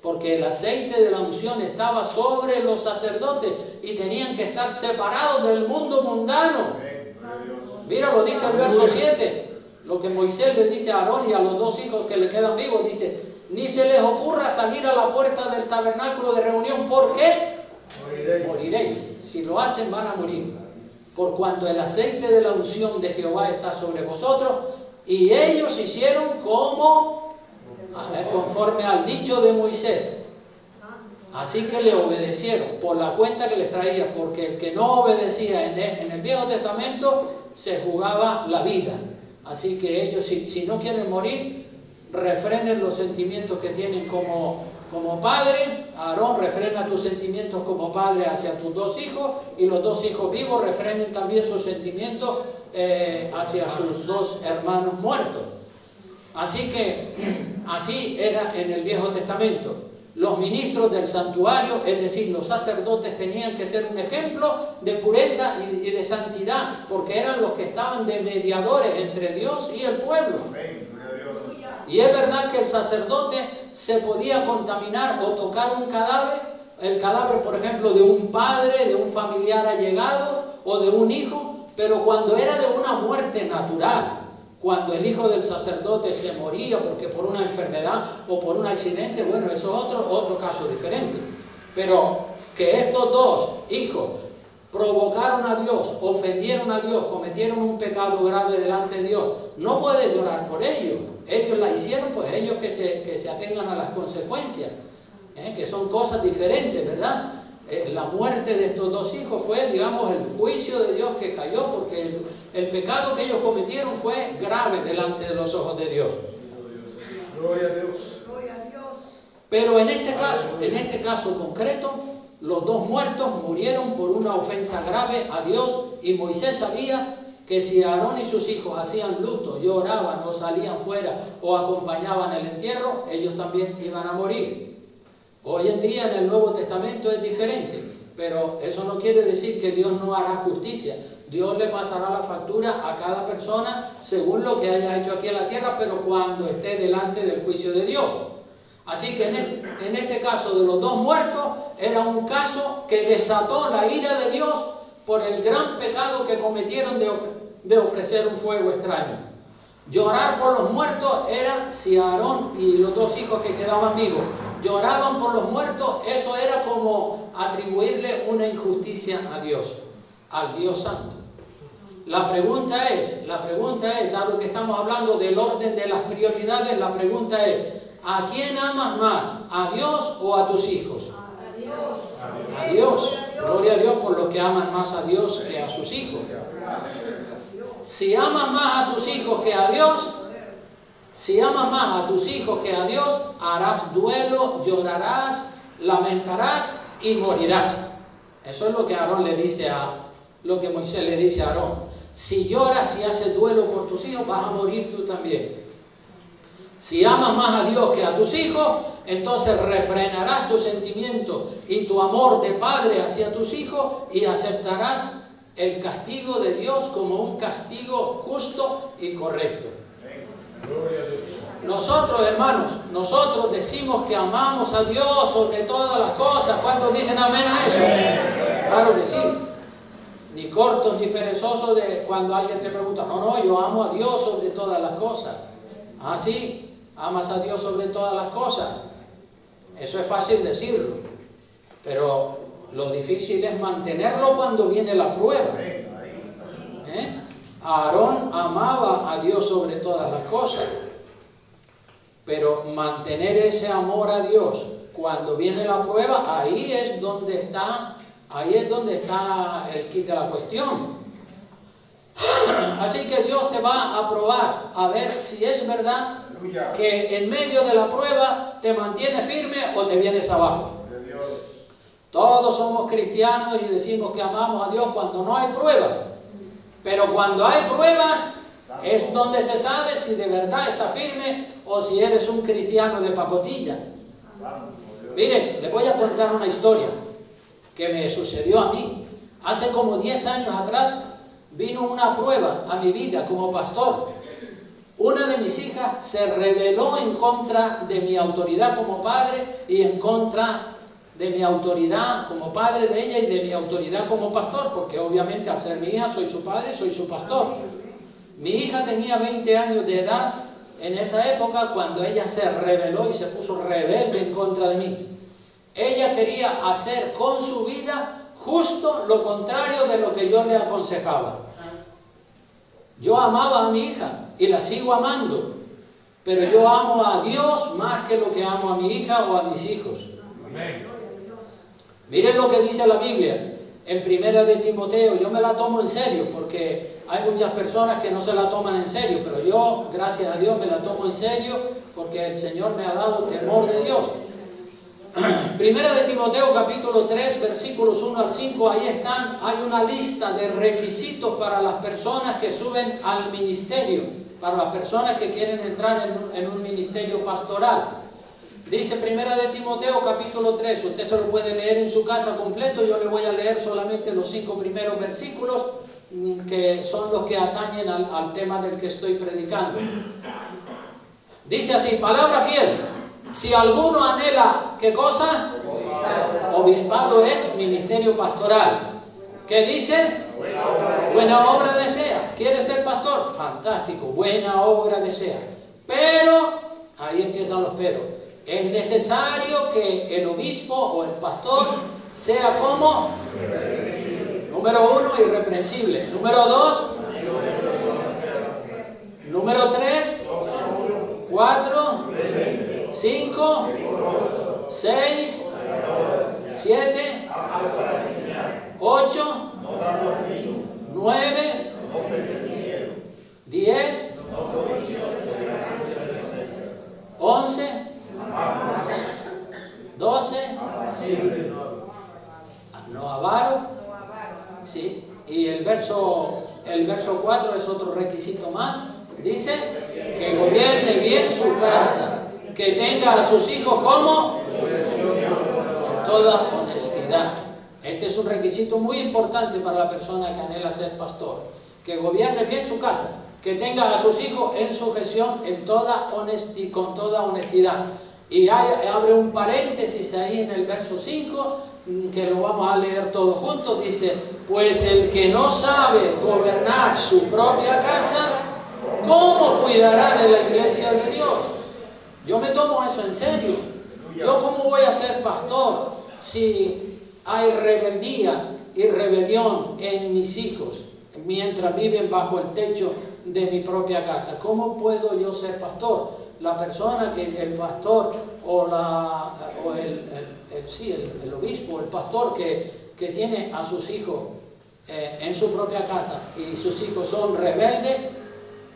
A: Porque el aceite de la unción estaba sobre los sacerdotes y tenían que estar separados del mundo mundano. Mira, lo dice el verso 7. Lo que Moisés le dice a Aarón y a los dos hijos que le quedan vivos, dice: ni se les ocurra salir a la puerta del tabernáculo de reunión. ¿Por qué? Moriréis. Si lo hacen, van a morir. Por cuanto el aceite de la unción de Jehová está sobre vosotros. Y ellos hicieron conforme al dicho de Moisés. Así que le obedecieron por la cuenta que les traía, porque el que no obedecía en el Viejo Testamento se jugaba la vida. Así que ellos, si no quieren morir, refrenen los sentimientos que tienen como como padre, Aarón, refrena tus sentimientos como padre hacia tus dos hijos, y los dos hijos vivos refrenen también sus sentimientos hacia sus dos hermanos muertos. Así que así era en el Viejo Testamento. Los ministros del santuario, es decir, los sacerdotes, tenían que ser un ejemplo de pureza y de santidad, porque eran los que estaban de mediadores entre Dios y el pueblo. Y es verdad que el sacerdote se podía contaminar o tocar un cadáver, el cadáver, por ejemplo, de un padre, de un familiar allegado o de un hijo, pero cuando era de una muerte natural, cuando el hijo del sacerdote se moría porque por una enfermedad o por un accidente, bueno, eso es otro caso diferente. Pero que estos dos hijos provocaron a Dios, ofendieron a Dios, cometieron un pecado grave delante de Dios, no puedes llorar por ello. Ellos la hicieron, pues ellos que se atengan a las consecuencias, que son cosas diferentes, ¿verdad? La muerte de estos dos hijos fue, digamos, el juicio de Dios que cayó, porque el pecado que ellos cometieron fue grave delante de los ojos de Dios.
B: Gloria a Dios.
A: Pero en este caso concreto, los dos muertos murieron por una ofensa grave a Dios, y Moisés sabía que si Aarón y sus hijos hacían luto, lloraban o salían fuera o acompañaban el entierro, ellos también iban a morir. Hoy en día en el Nuevo Testamento es diferente, pero eso no quiere decir que Dios no hará justicia. Dios le pasará la factura a cada persona según lo que haya hecho aquí en la tierra, pero cuando esté delante del juicio de Dios. Así que en este caso de los dos muertos, era un caso que desató la ira de Dios por el gran pecado que cometieron de ofrecer un fuego extraño. Llorar por los muertos era, si Aarón y los dos hijos que quedaban vivos lloraban por los muertos, eso era como atribuirle una injusticia a Dios, al Dios Santo. La pregunta es, dado que estamos hablando del orden de las prioridades, la pregunta es, ¿a quién amas más? ¿A Dios o a tus hijos?
C: A Dios.
A: A Dios. Gloria a Dios por los que aman más a Dios que a sus hijos. Si amas más a tus hijos que a Dios, harás duelo, llorarás, lamentarás y morirás. Eso es lo que Moisés le dice a Aarón. Si lloras y haces duelo por tus hijos, vas a morir tú también. Si amas más a Dios que a tus hijos, entonces refrenarás tu sentimiento y tu amor de padre hacia tus hijos y aceptarás el castigo de Dios como un castigo justo y correcto. Nosotros, hermanos, decimos que amamos a Dios sobre todas las cosas. ¿Cuántos dicen amén a eso? Claro que sí. Ni cortos ni perezosos de cuando alguien te pregunta, no, yo amo a Dios sobre todas las cosas. Ah, sí, amas a Dios sobre todas las cosas. Eso es fácil decirlo, pero lo difícil es mantenerlo cuando viene la prueba. Aarón amaba a Dios sobre todas las cosas, pero mantener ese amor a Dios cuando viene la prueba, ahí es donde está el quid de la cuestión. Así que Dios te va a probar a ver si es verdad que en medio de la prueba te mantienes firme o te vienes abajo. Todos somos cristianos y decimos que amamos a Dios cuando no hay pruebas. Pero cuando hay pruebas es donde se sabe si de verdad está firme o si eres un cristiano de pacotilla. Miren, les voy a contar una historia que me sucedió a mí. Hace como 10 años atrás vino una prueba a mi vida como pastor. Una de mis hijas se rebeló en contra de mi autoridad como padre y en contra de mi autoridad como padre de ella y de mi autoridad como pastor, porque obviamente al ser mi hija soy su padre, soy su pastor. Mi hija tenía 20 años de edad en esa época cuando ella se rebeló y se puso rebelde en contra de mí. Ella quería hacer con su vida justo lo contrario de lo que yo le aconsejaba. Yo amaba a mi hija y la sigo amando, pero yo amo a Dios más que lo que amo a mi hija o a mis hijos. Amén. Miren lo que dice la Biblia en Primera de Timoteo. Yo me la tomo en serio porque hay muchas personas que no se la toman en serio, pero yo, gracias a Dios, me la tomo en serio porque el Señor me ha dado temor de Dios. Primera de Timoteo capítulo 3 versículos 1 al 5, ahí están, hay una lista de requisitos para las personas que suben al ministerio, para las personas que quieren entrar en un ministerio pastoral. Dice Primera de Timoteo capítulo 3, usted se lo puede leer en su casa completo, yo le voy a leer solamente los 5 primeros versículos que son los que atañen al tema del que estoy predicando. Dice así, palabra fiel, si alguno anhela, ¿qué cosa? Obispado es ministerio pastoral. ¿Qué dice? Buena obra desea. ¿Quiere ser pastor? Fantástico, buena obra desea. Pero, ahí empiezan los peros. Es necesario que el obispo o el pastor sea como, número 1, irreprensible. Número 2, número 3, 4, 5, 6, 7, 8, 9, 10, 11, 12, no avaro, sí, y el verso 4 es otro requisito más, dice que gobierne bien su casa, que tenga a sus hijos como con toda honestidad. Este es un requisito muy importante para la persona que anhela ser pastor, que gobierne bien su casa, que tenga a sus hijos en sujeción con toda honestidad. Y abre un paréntesis ahí en el verso 5, que lo vamos a leer todos juntos, dice, pues el que no sabe gobernar su propia casa, ¿cómo cuidará de la iglesia de Dios? Yo me tomo eso en serio. ¿Yo cómo voy a ser pastor si hay rebeldía y rebelión en mis hijos mientras viven bajo el techo de mi propia casa? ¿Cómo puedo yo ser pastor? La persona que el pastor el obispo, el pastor que tiene a sus hijos en su propia casa y sus hijos son rebeldes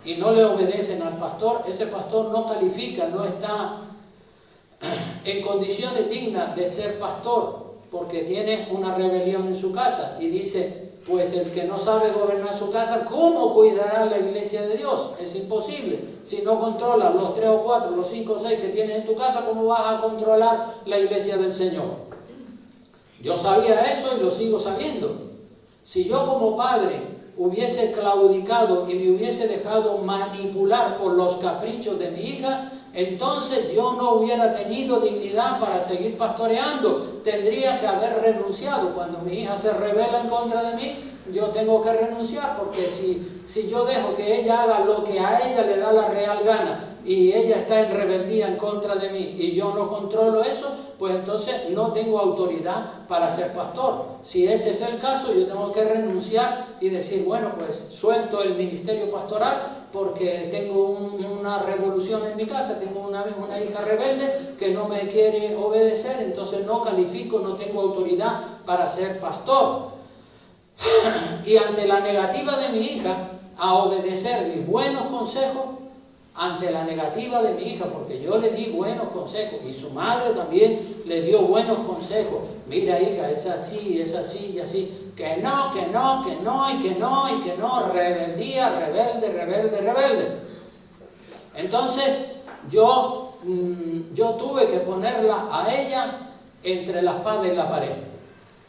A: y no le obedecen al pastor, ese pastor no califica, no está en condiciones dignas de ser pastor porque tiene una rebelión en su casa. Y dice, pues el que no sabe gobernar su casa, ¿cómo cuidará la iglesia de Dios? Es imposible. Si no controlas los 3 o 4, los 5 o 6 que tienes en tu casa, ¿cómo vas a controlar la iglesia del Señor? Yo sabía eso y lo sigo sabiendo. Si yo como padre hubiese claudicado y me hubiese dejado manipular por los caprichos de mi hija, entonces yo no hubiera tenido dignidad para seguir pastoreando. Tendría que haber renunciado. Cuando mi hija se rebela en contra de mí, yo tengo que renunciar, porque si yo dejo que ella haga lo que a ella le da la real gana y ella está en rebeldía en contra de mí y yo no controlo eso, pues entonces no tengo autoridad para ser pastor. Si ese es el caso, yo tengo que renunciar y decir, bueno, pues suelto el ministerio pastoral porque tengo una revolución en mi casa, tengo una hija rebelde que no me quiere obedecer, entonces no califico, no tengo autoridad para ser pastor. Y ante la negativa de mi hija a obedecer mis buenos consejos, ante la negativa de mi hija, porque yo le di buenos consejos y su madre también le dio buenos consejos, mira hija, es así y así, que no, y que no, rebeldía, rebelde. Entonces yo tuve que ponerla a ella entre la espada y la pared.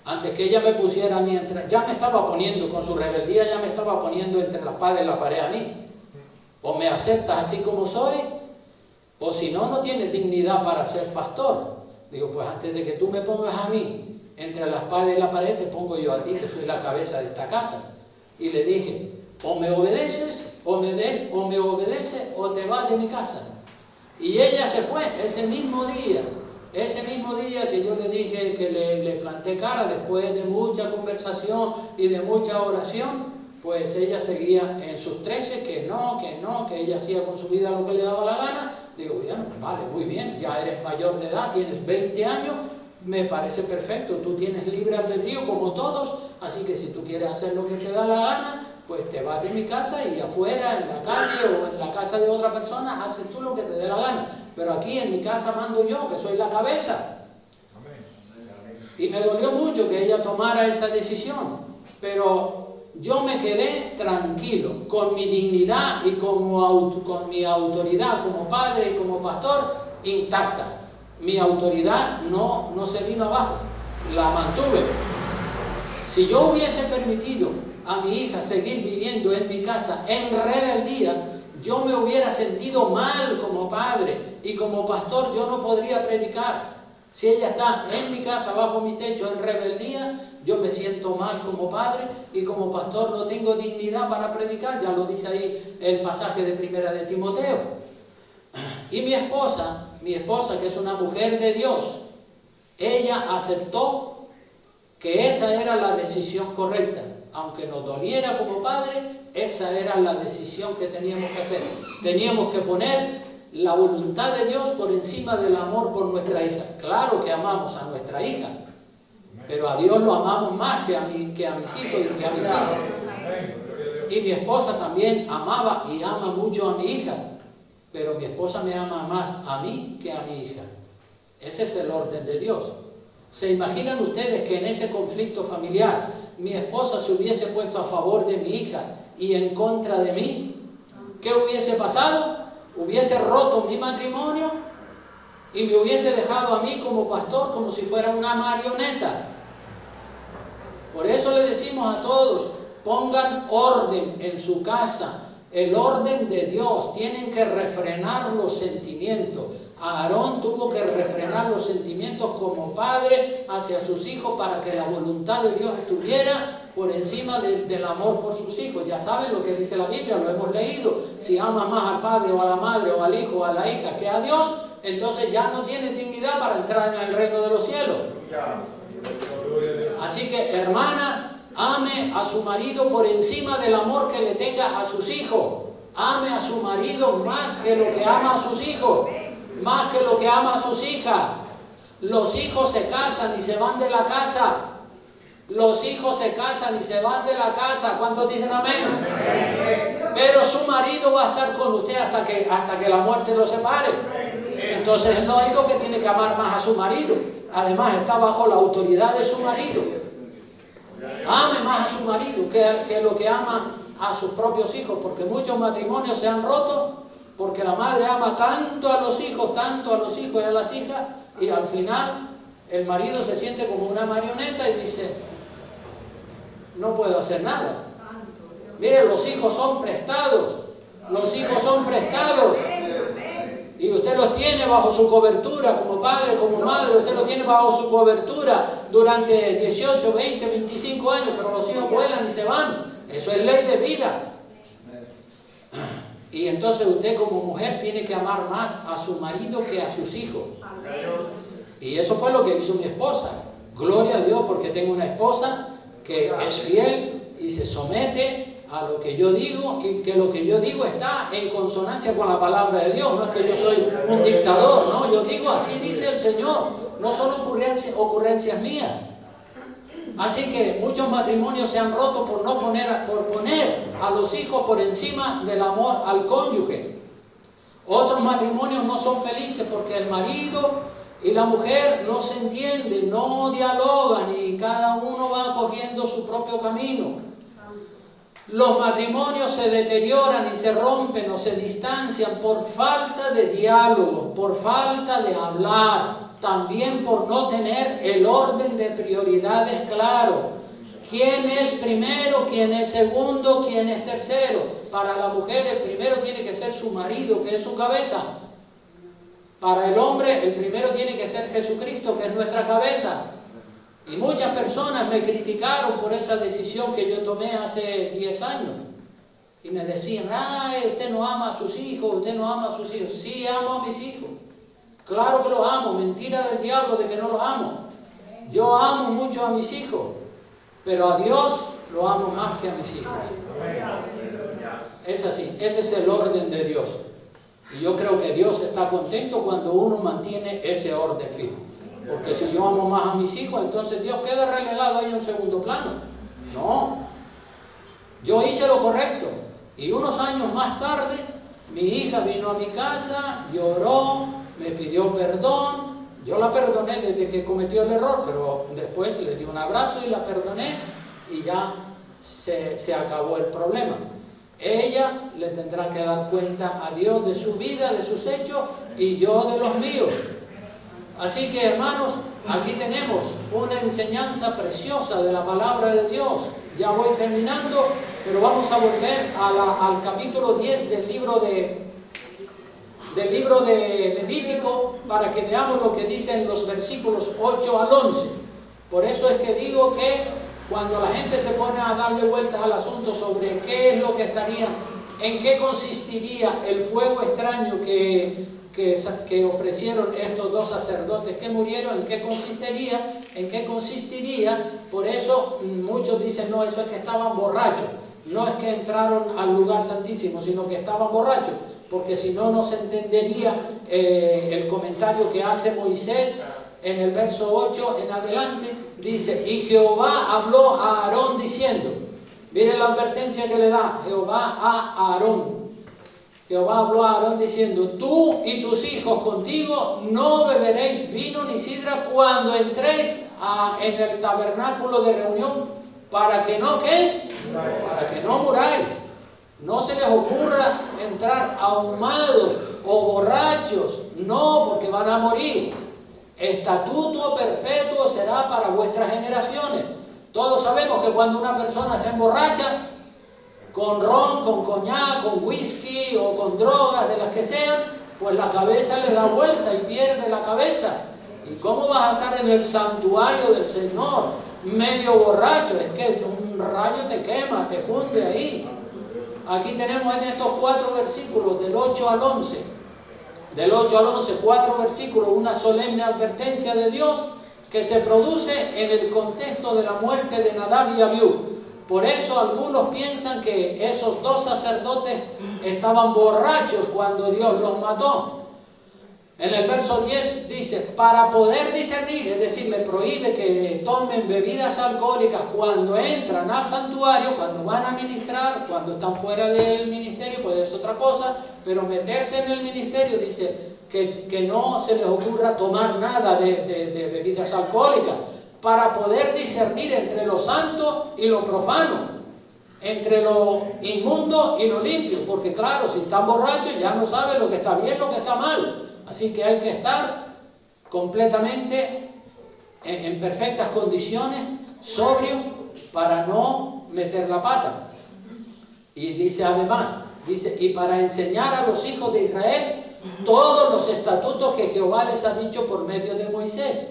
A: Antes que ella me pusiera a mí, ya me estaba poniendo con su rebeldía, ya me estaba poniendo entre la espada y la pared a mí. O me aceptas así como soy, o si no, no tienes dignidad para ser pastor. Digo, pues antes de que tú me pongas a mí entre la espada y la pared, te pongo yo a ti, que soy la cabeza de esta casa. Y le dije, o me obedeces, o me obedeces, o te vas de mi casa. Y ella se fue ese mismo día que yo le dije, que le planté cara, después de mucha conversación y de mucha oración, pues ella seguía en sus 13, que ella hacía con su vida lo que le daba la gana. Digo, bueno, vale, muy bien, ya eres mayor de edad, tienes 20 años, me parece perfecto, tú tienes libre albedrío como todos, así que si tú quieres hacer lo que te da la gana, pues te vas de mi casa y afuera, en la calle o en la casa de otra persona, haces tú lo que te dé la gana. Pero aquí en mi casa mando yo, que soy la cabeza. Y me dolió mucho que ella tomara esa decisión, pero yo me quedé tranquilo, con mi dignidad y con mi autoridad como padre y como pastor intacta. Mi autoridad no se vino abajo, la mantuve. Si yo hubiese permitido a mi hija seguir viviendo en mi casa en rebeldía, yo me hubiera sentido mal como padre y como pastor yo no podría predicar. Si ella está en mi casa, bajo mi techo, en rebeldía, yo me siento mal como padre y como pastor no tengo dignidad para predicar. Ya lo dice ahí el pasaje de Primera de Timoteo. Y mi esposa, que es una mujer de Dios, ella aceptó que esa era la decisión correcta. Aunque nos doliera como padre, esa era la decisión que teníamos que hacer. Teníamos que poner la voluntad de Dios por encima del amor por nuestra hija. Claro que amamos a nuestra hija, pero a Dios lo amamos más que a mis hijos y que a mis hijos. Y mi esposa también amaba y ama mucho a mi hija, pero mi esposa me ama más a mí que a mi hija. Ese es el orden de Dios. ¿Se imaginan ustedes que en ese conflicto familiar mi esposa se hubiese puesto a favor de mi hija y en contra de mí? ¿Qué hubiese pasado? Hubiese roto mi matrimonio y me hubiese dejado a mí como pastor como si fuera una marioneta. Por eso le decimos a todos, pongan orden en su casa, el orden de Dios. Tienen que refrenar los sentimientos. Aarón tuvo que refrenar los sentimientos como padre hacia sus hijos para que la voluntad de Dios estuviera por encima del amor por sus hijos. Ya saben lo que dice la Biblia, lo hemos leído. Si amas más al padre o a la madre o al hijo o a la hija que a Dios, entonces ya no tienes dignidad para entrar en el reino de los cielos. Así que, hermana, ame a su marido por encima del amor que le tenga a sus hijos. Ame a su marido más que lo que ama a sus hijos, más que lo que ama a sus hijas. Los hijos se casan y se van de la casa. Los hijos se casan y se van de la casa. ¿Cuántos dicen amén? Pero su marido va a estar con usted hasta que la muerte lo separe. Entonces es lógico que tiene que amar más a su marido. Además está bajo la autoridad de su marido. Ame más a su marido que lo que ama a sus propios hijos, porque muchos matrimonios se han roto porque la madre ama tanto a los hijos y a las hijas, y al final el marido se siente como una marioneta y dice, no puedo hacer nada. Miren, los hijos son prestados, y usted los tiene bajo su cobertura, como padre, como madre, usted los tiene bajo su cobertura durante 18, 20, 25 años, pero los hijos vuelan y se van. Eso es ley de vida. Y entonces usted como mujer tiene que amar más a su marido que a sus hijos. Y eso fue lo que hizo mi esposa. Gloria a Dios, porque tengo una esposa que es fiel y se somete a lo que yo digo, y que lo que yo digo está en consonancia con la palabra de Dios. No es que yo soy un dictador, no, yo digo así dice el Señor, no son ocurrencias mías. Así que muchos matrimonios se han roto por poner a los hijos por encima del amor al cónyuge. Otros matrimonios no son felices porque el marido y la mujer no se entienden, no dialogan y cada uno va cogiendo su propio camino. Los matrimonios se deterioran y se rompen o se distancian por falta de diálogo, por falta de hablar, también por no tener el orden de prioridades claro. ¿Quién es primero? ¿Quién es segundo? ¿Quién es tercero? Para la mujer el primero tiene que ser su marido, que es su cabeza. Para el hombre el primero tiene que ser Jesucristo, que es nuestra cabeza. Y muchas personas me criticaron por esa decisión que yo tomé hace 10 años. Y me decían, ay, usted no ama a sus hijos, usted no ama a sus hijos. Sí, amo a mis hijos. Claro que los amo, mentira del diablo de que no los amo. Yo amo mucho a mis hijos, pero a Dios lo amo más que a mis hijos. Es así, ese es el orden de Dios. Y yo creo que Dios está contento cuando uno mantiene ese orden fijo. Porque si yo amo más a mis hijos, entonces Dios queda relegado ahí en un segundo plano. No. Yo hice lo correcto. Y unos años más tarde, mi hija vino a mi casa, lloró, me pidió perdón, Yo la perdoné desde que cometió el error, pero después le di un abrazo y la perdoné y ya se acabó el problema. Ella le tendrá que dar cuenta a Dios de su vida, de sus hechos, y yo de los míos. Así que, hermanos, aquí tenemos una enseñanza preciosa de la palabra de Dios. Ya voy terminando, pero vamos a volver al capítulo 10 del libro de Levítico para que veamos lo que dicen los versículos 8 al 11. Por eso es que digo que cuando la gente se pone a darle vueltas al asunto sobre qué es lo que estaría, en qué consistiría el fuego extraño que ofrecieron estos dos sacerdotes que murieron, en qué consistiría, por eso muchos dicen, no, eso es que estaban borrachos, no es que entraron al lugar santísimo, sino que estaban borrachos, porque si no, no se entendería el comentario que hace Moisés en el verso 8 en adelante. Dice, y Jehová habló a Aarón diciendo, miren la advertencia que le da Jehová a Aarón. Jehová habló a Aarón diciendo, tú y tus hijos contigo no beberéis vino ni sidra cuando entréis en el tabernáculo de reunión, para que no, ¿qué? Para que no muráis. No se les ocurra entrar ahumados o borrachos, no, porque van a morir. Estatuto perpetuo será para vuestras generaciones. Todos sabemos que cuando una persona se emborracha, con ron, con coñac, con whisky o con drogas de las que sean, pues la cabeza le da vuelta y pierde la cabeza. ¿Y cómo vas a estar en el santuario del Señor medio borracho? Es que un rayo te quema, te funde ahí. Aquí tenemos en estos 4 versículos, del 8 al 11, 4 versículos, una solemne advertencia de Dios que se produce en el contexto de la muerte de Nadab y Abiú. Por eso algunos piensan que esos dos sacerdotes estaban borrachos cuando Dios los mató. En el verso 10 dice, para poder discernir, es decir, le prohíbe que tomen bebidas alcohólicas cuando entran al santuario, cuando van a ministrar, cuando están fuera del ministerio, pues es otra cosa, pero meterse en el ministerio dice que no se les ocurra tomar nada de bebidas alcohólicas, para poder discernir entre lo santo y lo profano, entre lo inmundo y lo limpio, porque claro, si están borrachos ya no saben lo que está bien, lo que está mal. Así que hay que estar completamente en perfectas condiciones, sobrio, para no meter la pata. Y dice además, y para enseñar a los hijos de Israel todos los estatutos que Jehová les ha dicho por medio de Moisés.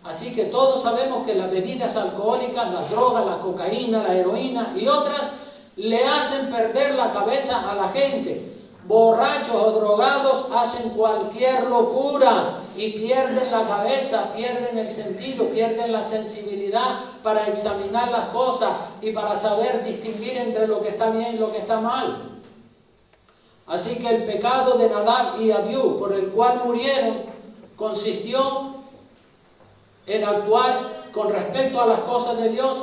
A: Así que todos sabemos que las bebidas alcohólicas, las drogas, la cocaína, la heroína y otras le hacen perder la cabeza a la gente. Borrachos o drogados hacen cualquier locura y pierden la cabeza, pierden el sentido, pierden la sensibilidad para examinar las cosas y para saber distinguir entre lo que está bien y lo que está mal. Así que el pecado de Nadab y Abiú, por el cual murieron, consistió en actuar con respecto a las cosas de Dios,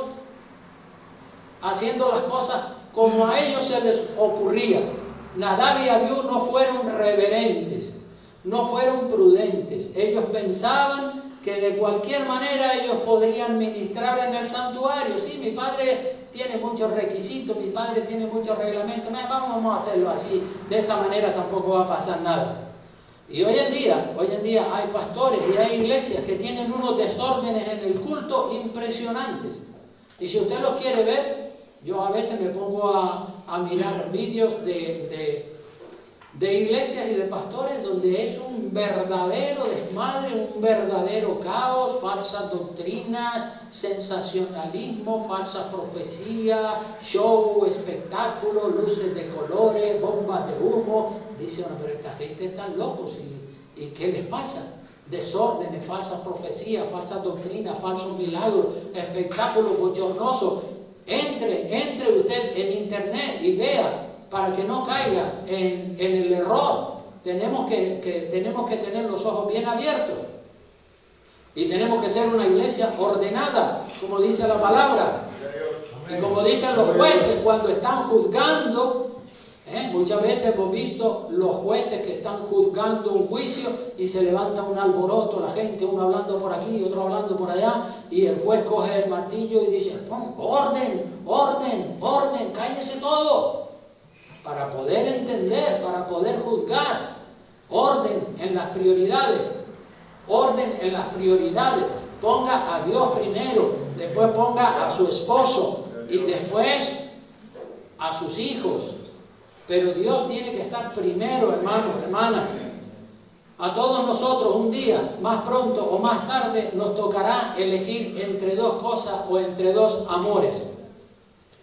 A: haciendo las cosas como a ellos se les ocurría. Nadab y Abiú no fueron reverentes, no fueron prudentes. Ellos pensaban que de cualquier manera ellos podrían ministrar en el santuario. Sí, mi padre tiene muchos requisitos, mi padre tiene muchos reglamentos, vamos a hacerlo así, de esta manera tampoco va a pasar nada. Y hoy en día hay pastores y hay iglesias que tienen unos desórdenes en el culto impresionantes. Y si usted los quiere ver, yo a veces me pongo a mirar vídeos de iglesias y de pastores donde es un verdadero desmadre, un verdadero caos, falsas doctrinas, sensacionalismo, falsa profecía, show, espectáculo, luces de colores, bombas de humo. Dice uno, pero esta gente está locos, ¿y qué les pasa? Desórdenes, falsas profecías, falsas doctrinas, falsos milagros, espectáculos bochornosos. Entre usted en internet y vea, para que no caiga en el error. Tenemos que tener los ojos bien abiertos. Y tenemos que ser una iglesia ordenada, como dice la palabra. Y como dicen los jueces, cuando están juzgando, Muchas veces hemos visto los jueces que están juzgando un juicio y se levanta un alboroto, la gente, uno hablando por aquí, otro hablando por allá, y el juez coge el martillo y dice, orden, orden, orden, cállese todo, para poder entender, para poder juzgar. Orden en las prioridades, orden en las prioridades. Ponga a Dios primero, después ponga a su esposo y después a sus hijos. Pero Dios tiene que estar primero, hermano, hermana. A todos nosotros un día, más pronto o más tarde, nos tocará elegir entre dos cosas o entre dos amores.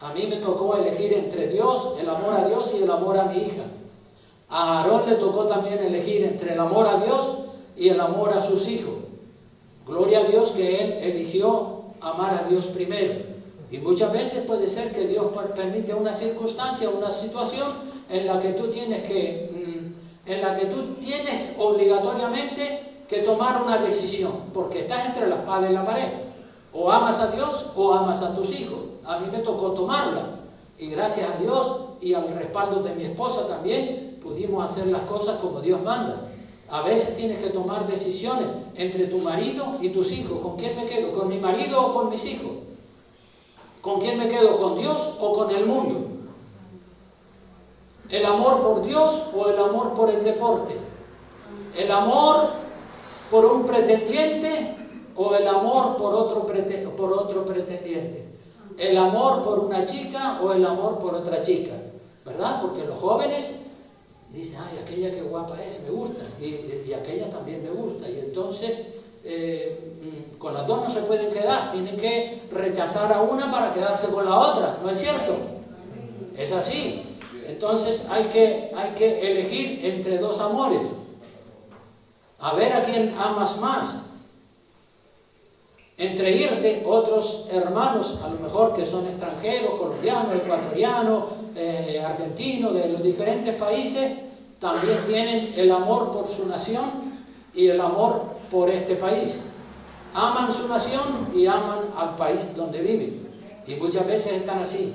A: A mí me tocó elegir entre Dios, el amor a Dios y el amor a mi hija. A Aarón le tocó también elegir entre el amor a Dios y el amor a sus hijos. Gloria a Dios que él eligió amar a Dios primero. Y muchas veces puede ser que Dios permite una circunstancia, una situación en la que tú tienes obligatoriamente que tomar una decisión, porque estás entre la espada y la pared. O amas a Dios o amas a tus hijos. A mí me tocó tomarla. Y gracias a Dios y al respaldo de mi esposa también pudimos hacer las cosas como Dios manda. A veces tienes que tomar decisiones entre tu marido y tus hijos. ¿Con quién me quedo? ¿Con mi marido o con mis hijos? ¿Con quién me quedo? ¿Con Dios o con el mundo? ¿El amor por Dios o el amor por el deporte? ¿El amor por un pretendiente o el amor por otro pretendiente? ¿El amor por una chica o el amor por otra chica? ¿Verdad? Porque los jóvenes dicen, ay, aquella que guapa es, me gusta, y aquella también me gusta, y entonces con las dos no se pueden quedar, tienen que rechazar a una para quedarse con la otra, ¿no es cierto? Es así. Entonces hay que elegir entre dos amores, a ver a quién amas más. Entre irte, otros hermanos, a lo mejor que son extranjeros, colombianos, ecuatorianos, argentinos, de los diferentes países, también tienen el amor por su nación y el amor por este país. Aman su nación y aman al país donde viven. Y muchas veces están así.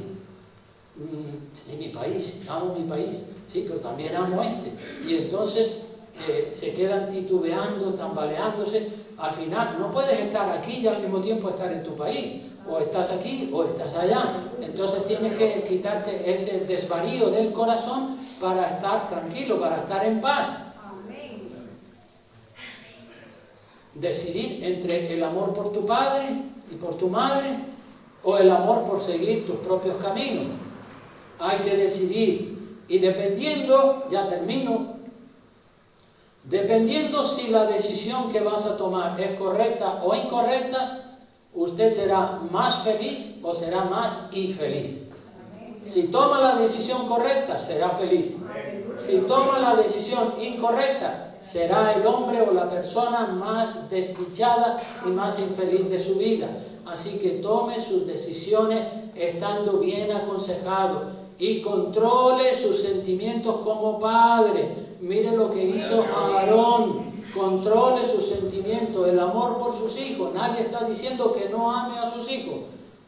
A: Mi país, amo mi país, sí, pero también amo este. Y entonces se quedan titubeando, tambaleándose. Al final no puedes estar aquí y al mismo tiempo estar en tu país. O estás aquí o estás allá. Entonces tienes que quitarte ese desvarío del corazón para estar tranquilo, para estar en paz. Decidir entre el amor por tu padre y por tu madre o el amor por seguir tus propios caminos. Hay que decidir. Y dependiendo, ya termino, dependiendo si la decisión que vas a tomar es correcta o incorrecta, usted será más feliz o será más infeliz. Si toma la decisión correcta, será feliz. Si toma la decisión incorrecta, será el hombre o la persona más desdichada y más infeliz de su vida. Así que tome sus decisiones estando bien aconsejado y controle sus sentimientos como padre. Mire lo que hizo Aarón. Controle sus sentimientos, el amor por sus hijos. Nadie está diciendo que no ame a sus hijos.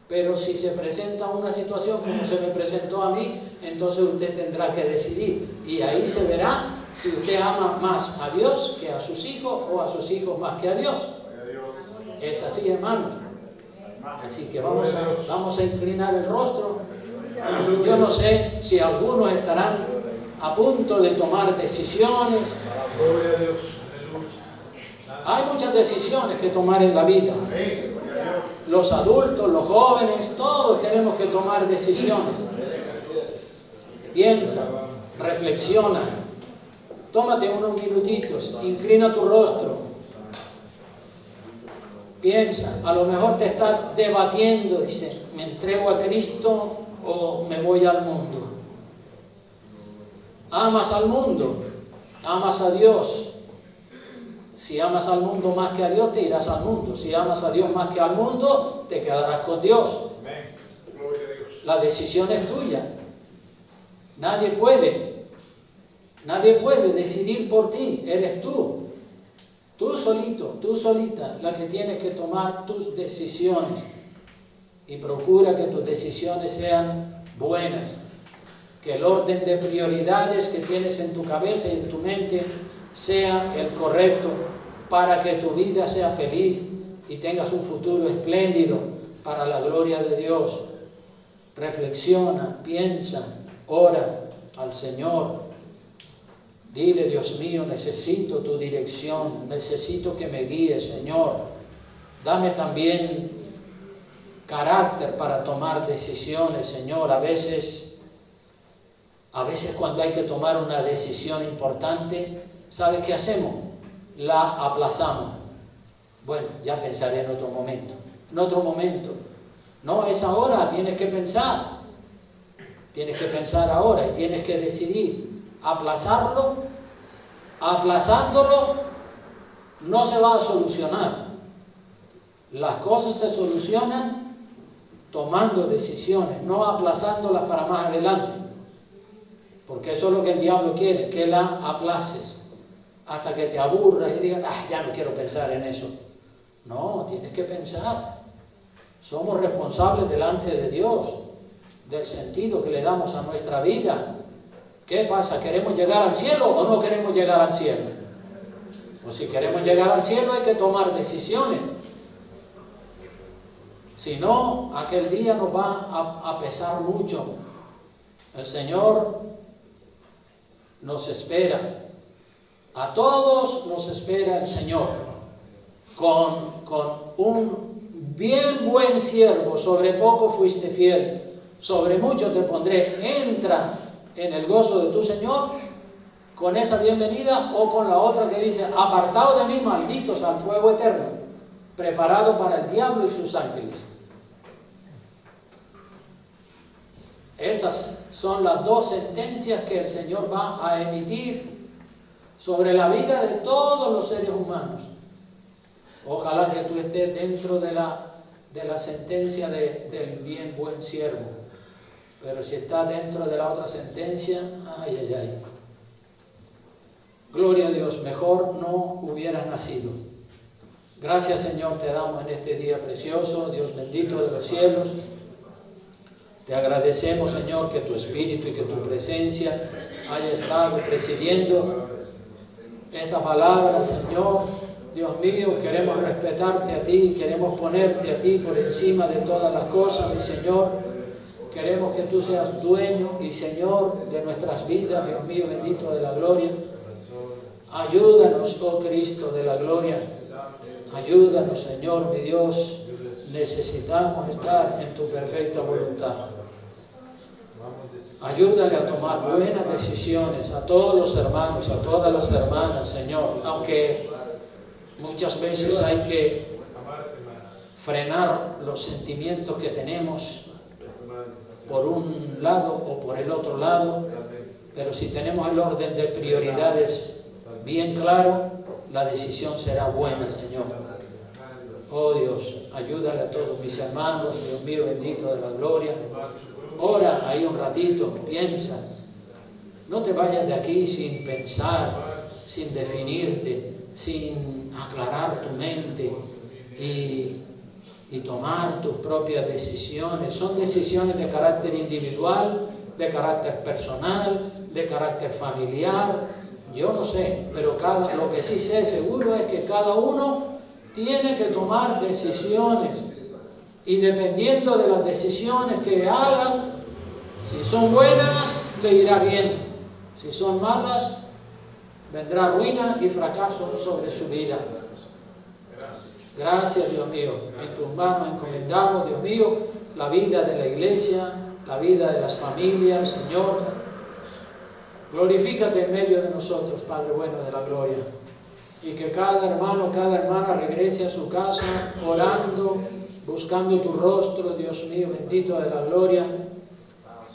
A: Pero si se presenta una situación como se me presentó a mí, entonces usted tendrá que decidir. Y ahí se verá si usted ama más a Dios que a sus hijos o a sus hijos más que a Dios. Es así, hermanos. Así que vamos a inclinar el rostro. Yo no sé si algunos estarán a punto de tomar decisiones. Hay muchas decisiones que tomar en la vida. Los adultos, los jóvenes, todos tenemos que tomar decisiones. Piensa, reflexiona. Tómate unos minutitos, inclina tu rostro. Piensa, a lo mejor te estás debatiendo, dices, ¿me entrego a Cristo o me voy al mundo? ¿Amas al mundo? ¿Amas a Dios? Si amas al mundo más que a Dios, te irás al mundo. Si amas a Dios más que al mundo, te quedarás con Dios. La decisión es tuya. Nadie puede decidir por ti. Eres tú. Tú solito, tú solita, la que tienes que tomar tus decisiones. Y procura que tus decisiones sean buenas. Que el orden de prioridades que tienes en tu cabeza y en tu mente sea el correcto para que tu vida sea feliz y tengas un futuro espléndido para la gloria de Dios. Reflexiona, piensa, ora al Señor. Dile, Dios mío, necesito tu dirección, necesito que me guíes, Señor. Dame también carácter para tomar decisiones, Señor. A veces cuando hay que tomar una decisión importante, ¿sabe qué hacemos? La aplazamos. Bueno, ya pensaré en otro momento. En otro momento. No, es ahora, tienes que pensar. Tienes que pensar ahora y tienes que decidir. Aplazándolo no se va a solucionar. Las cosas se solucionan tomando decisiones, no aplazándolas para más adelante. Porque eso es lo que el diablo quiere, que la aplaces hasta que te aburras y digas, ya no quiero pensar en eso. No, tienes que pensar. Somos responsables delante de Dios del sentido que le damos a nuestra vida. ¿Qué pasa? ¿Queremos llegar al cielo o no queremos llegar al cielo? Pues si queremos llegar al cielo hay que tomar decisiones. Si no, aquel día nos va a pesar mucho. El Señor nos espera. A todos nos espera el Señor. Con un bien buen siervo, sobre poco fuiste fiel, sobre mucho te pondré. Entra en el gozo de tu Señor, con esa bienvenida, o con la otra que dice, apartaos de mí, malditos, al fuego eterno, preparado para el diablo y sus ángeles. Esas son las dos sentencias que el Señor va a emitir sobre la vida de todos los seres humanos. Ojalá que tú estés dentro de la sentencia del bien buen siervo. Pero si estás dentro de la otra sentencia, ay. Gloria a Dios, mejor no hubieras nacido. Gracias, Señor, te damos en este día precioso, Dios bendito de los cielos. Te agradecemos, Señor, que tu Espíritu y que tu presencia haya estado presidiendo esta palabra, Señor. Dios mío, queremos respetarte a ti, queremos ponerte a ti por encima de todas las cosas, mi Señor. Queremos que tú seas dueño y Señor de nuestras vidas, Dios mío, bendito de la gloria. Ayúdanos, oh Cristo de la gloria. Ayúdanos, Señor, mi Dios. Necesitamos estar en tu perfecta voluntad. Ayúdale a tomar buenas decisiones a todos los hermanos, a todas las hermanas, Señor. Aunque muchas veces hay que frenar los sentimientos que tenemos por un lado o por el otro lado, pero si tenemos el orden de prioridades bien claro, la decisión será buena, Señor. Oh Dios, ayúdale a todos mis hermanos, Dios mío bendito de la gloria. Ora ahí un ratito, piensa. No te vayas de aquí sin pensar, sin definirte, sin aclarar tu mente y tomar tus propias decisiones. Son decisiones de carácter individual, de carácter personal, de carácter familiar. Yo no sé, pero lo que sí sé seguro es que cada uno tiene que tomar decisiones. Y dependiendo de las decisiones que hagan, si son buenas, le irá bien. Si son malas, vendrá ruina y fracaso sobre su vida. Gracias, Dios mío. En tus manos encomendamos, Dios mío, la vida de la iglesia, la vida de las familias, Señor. Glorifícate en medio de nosotros, Padre bueno de la gloria. Y que cada hermano, cada hermana regrese a su casa orando, buscando tu rostro, Dios mío, bendito de la gloria.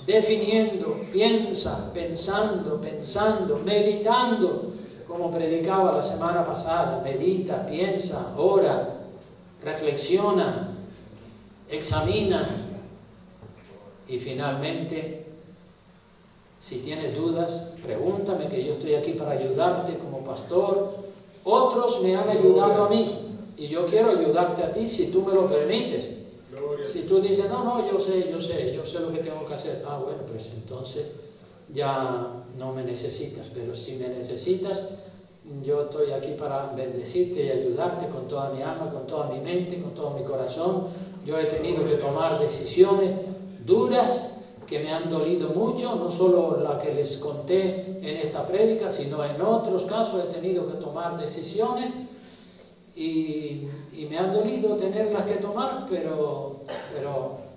A: Definiendo, pensando, meditando, como predicaba la semana pasada. Medita, piensa, ora, reflexiona, examina y finalmente, si tienes dudas, pregúntame, que yo estoy aquí para ayudarte como pastor. Otros me han ayudado a mí y yo quiero ayudarte a ti si tú me lo permites. Si tú dices, no, yo sé lo que tengo que hacer. Bueno, pues entonces ya no me necesitas, pero si me necesitas, yo estoy aquí para bendecirte y ayudarte con toda mi alma, con toda mi mente, con todo mi corazón. Yo he tenido que tomar decisiones duras que me han dolido mucho, no solo la que les conté en esta prédica, sino en otros casos he tenido que tomar decisiones y me han dolido tenerlas que tomar, pero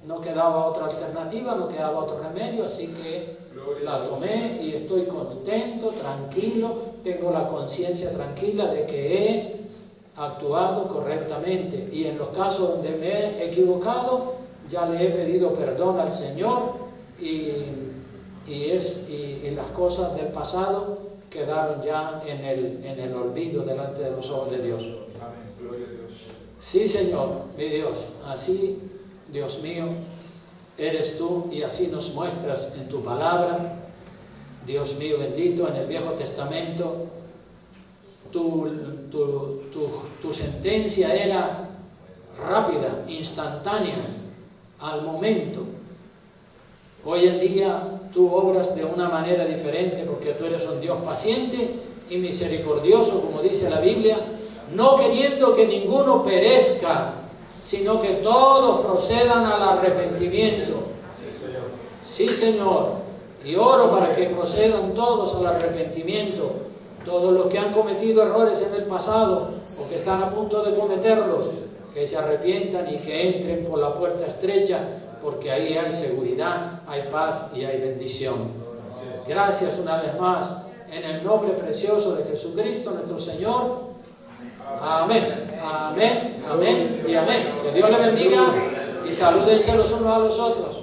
A: no quedaba otra alternativa, no quedaba otro remedio, así que la tomé y estoy contento, tranquilo, tengo la conciencia tranquila de que he actuado correctamente, y en los casos donde me he equivocado ya le he pedido perdón al Señor y las cosas del pasado quedaron ya en el olvido delante de los ojos de Dios.
B: Amén. Gloria a Dios.
A: Sí, Señor, mi Dios, así, Dios mío, eres tú, y así nos muestras en tu palabra. Dios mío bendito, en el Viejo Testamento tu sentencia era rápida, instantánea, al momento. Hoy en día tú obras de una manera diferente, porque tú eres un Dios paciente y misericordioso, como dice la Biblia, no queriendo que ninguno perezca, sino que todos procedan al arrepentimiento. Sí, Señor, y oro para que procedan todos al arrepentimiento, todos los que han cometido errores en el pasado o que están a punto de cometerlos, que se arrepientan y que entren por la puerta estrecha, porque ahí hay seguridad, hay paz y hay bendición. Gracias una vez más, en el nombre precioso de Jesucristo nuestro Señor. Amén, amén, amén y amén. Que Dios le bendiga y salúdense los unos a los otros.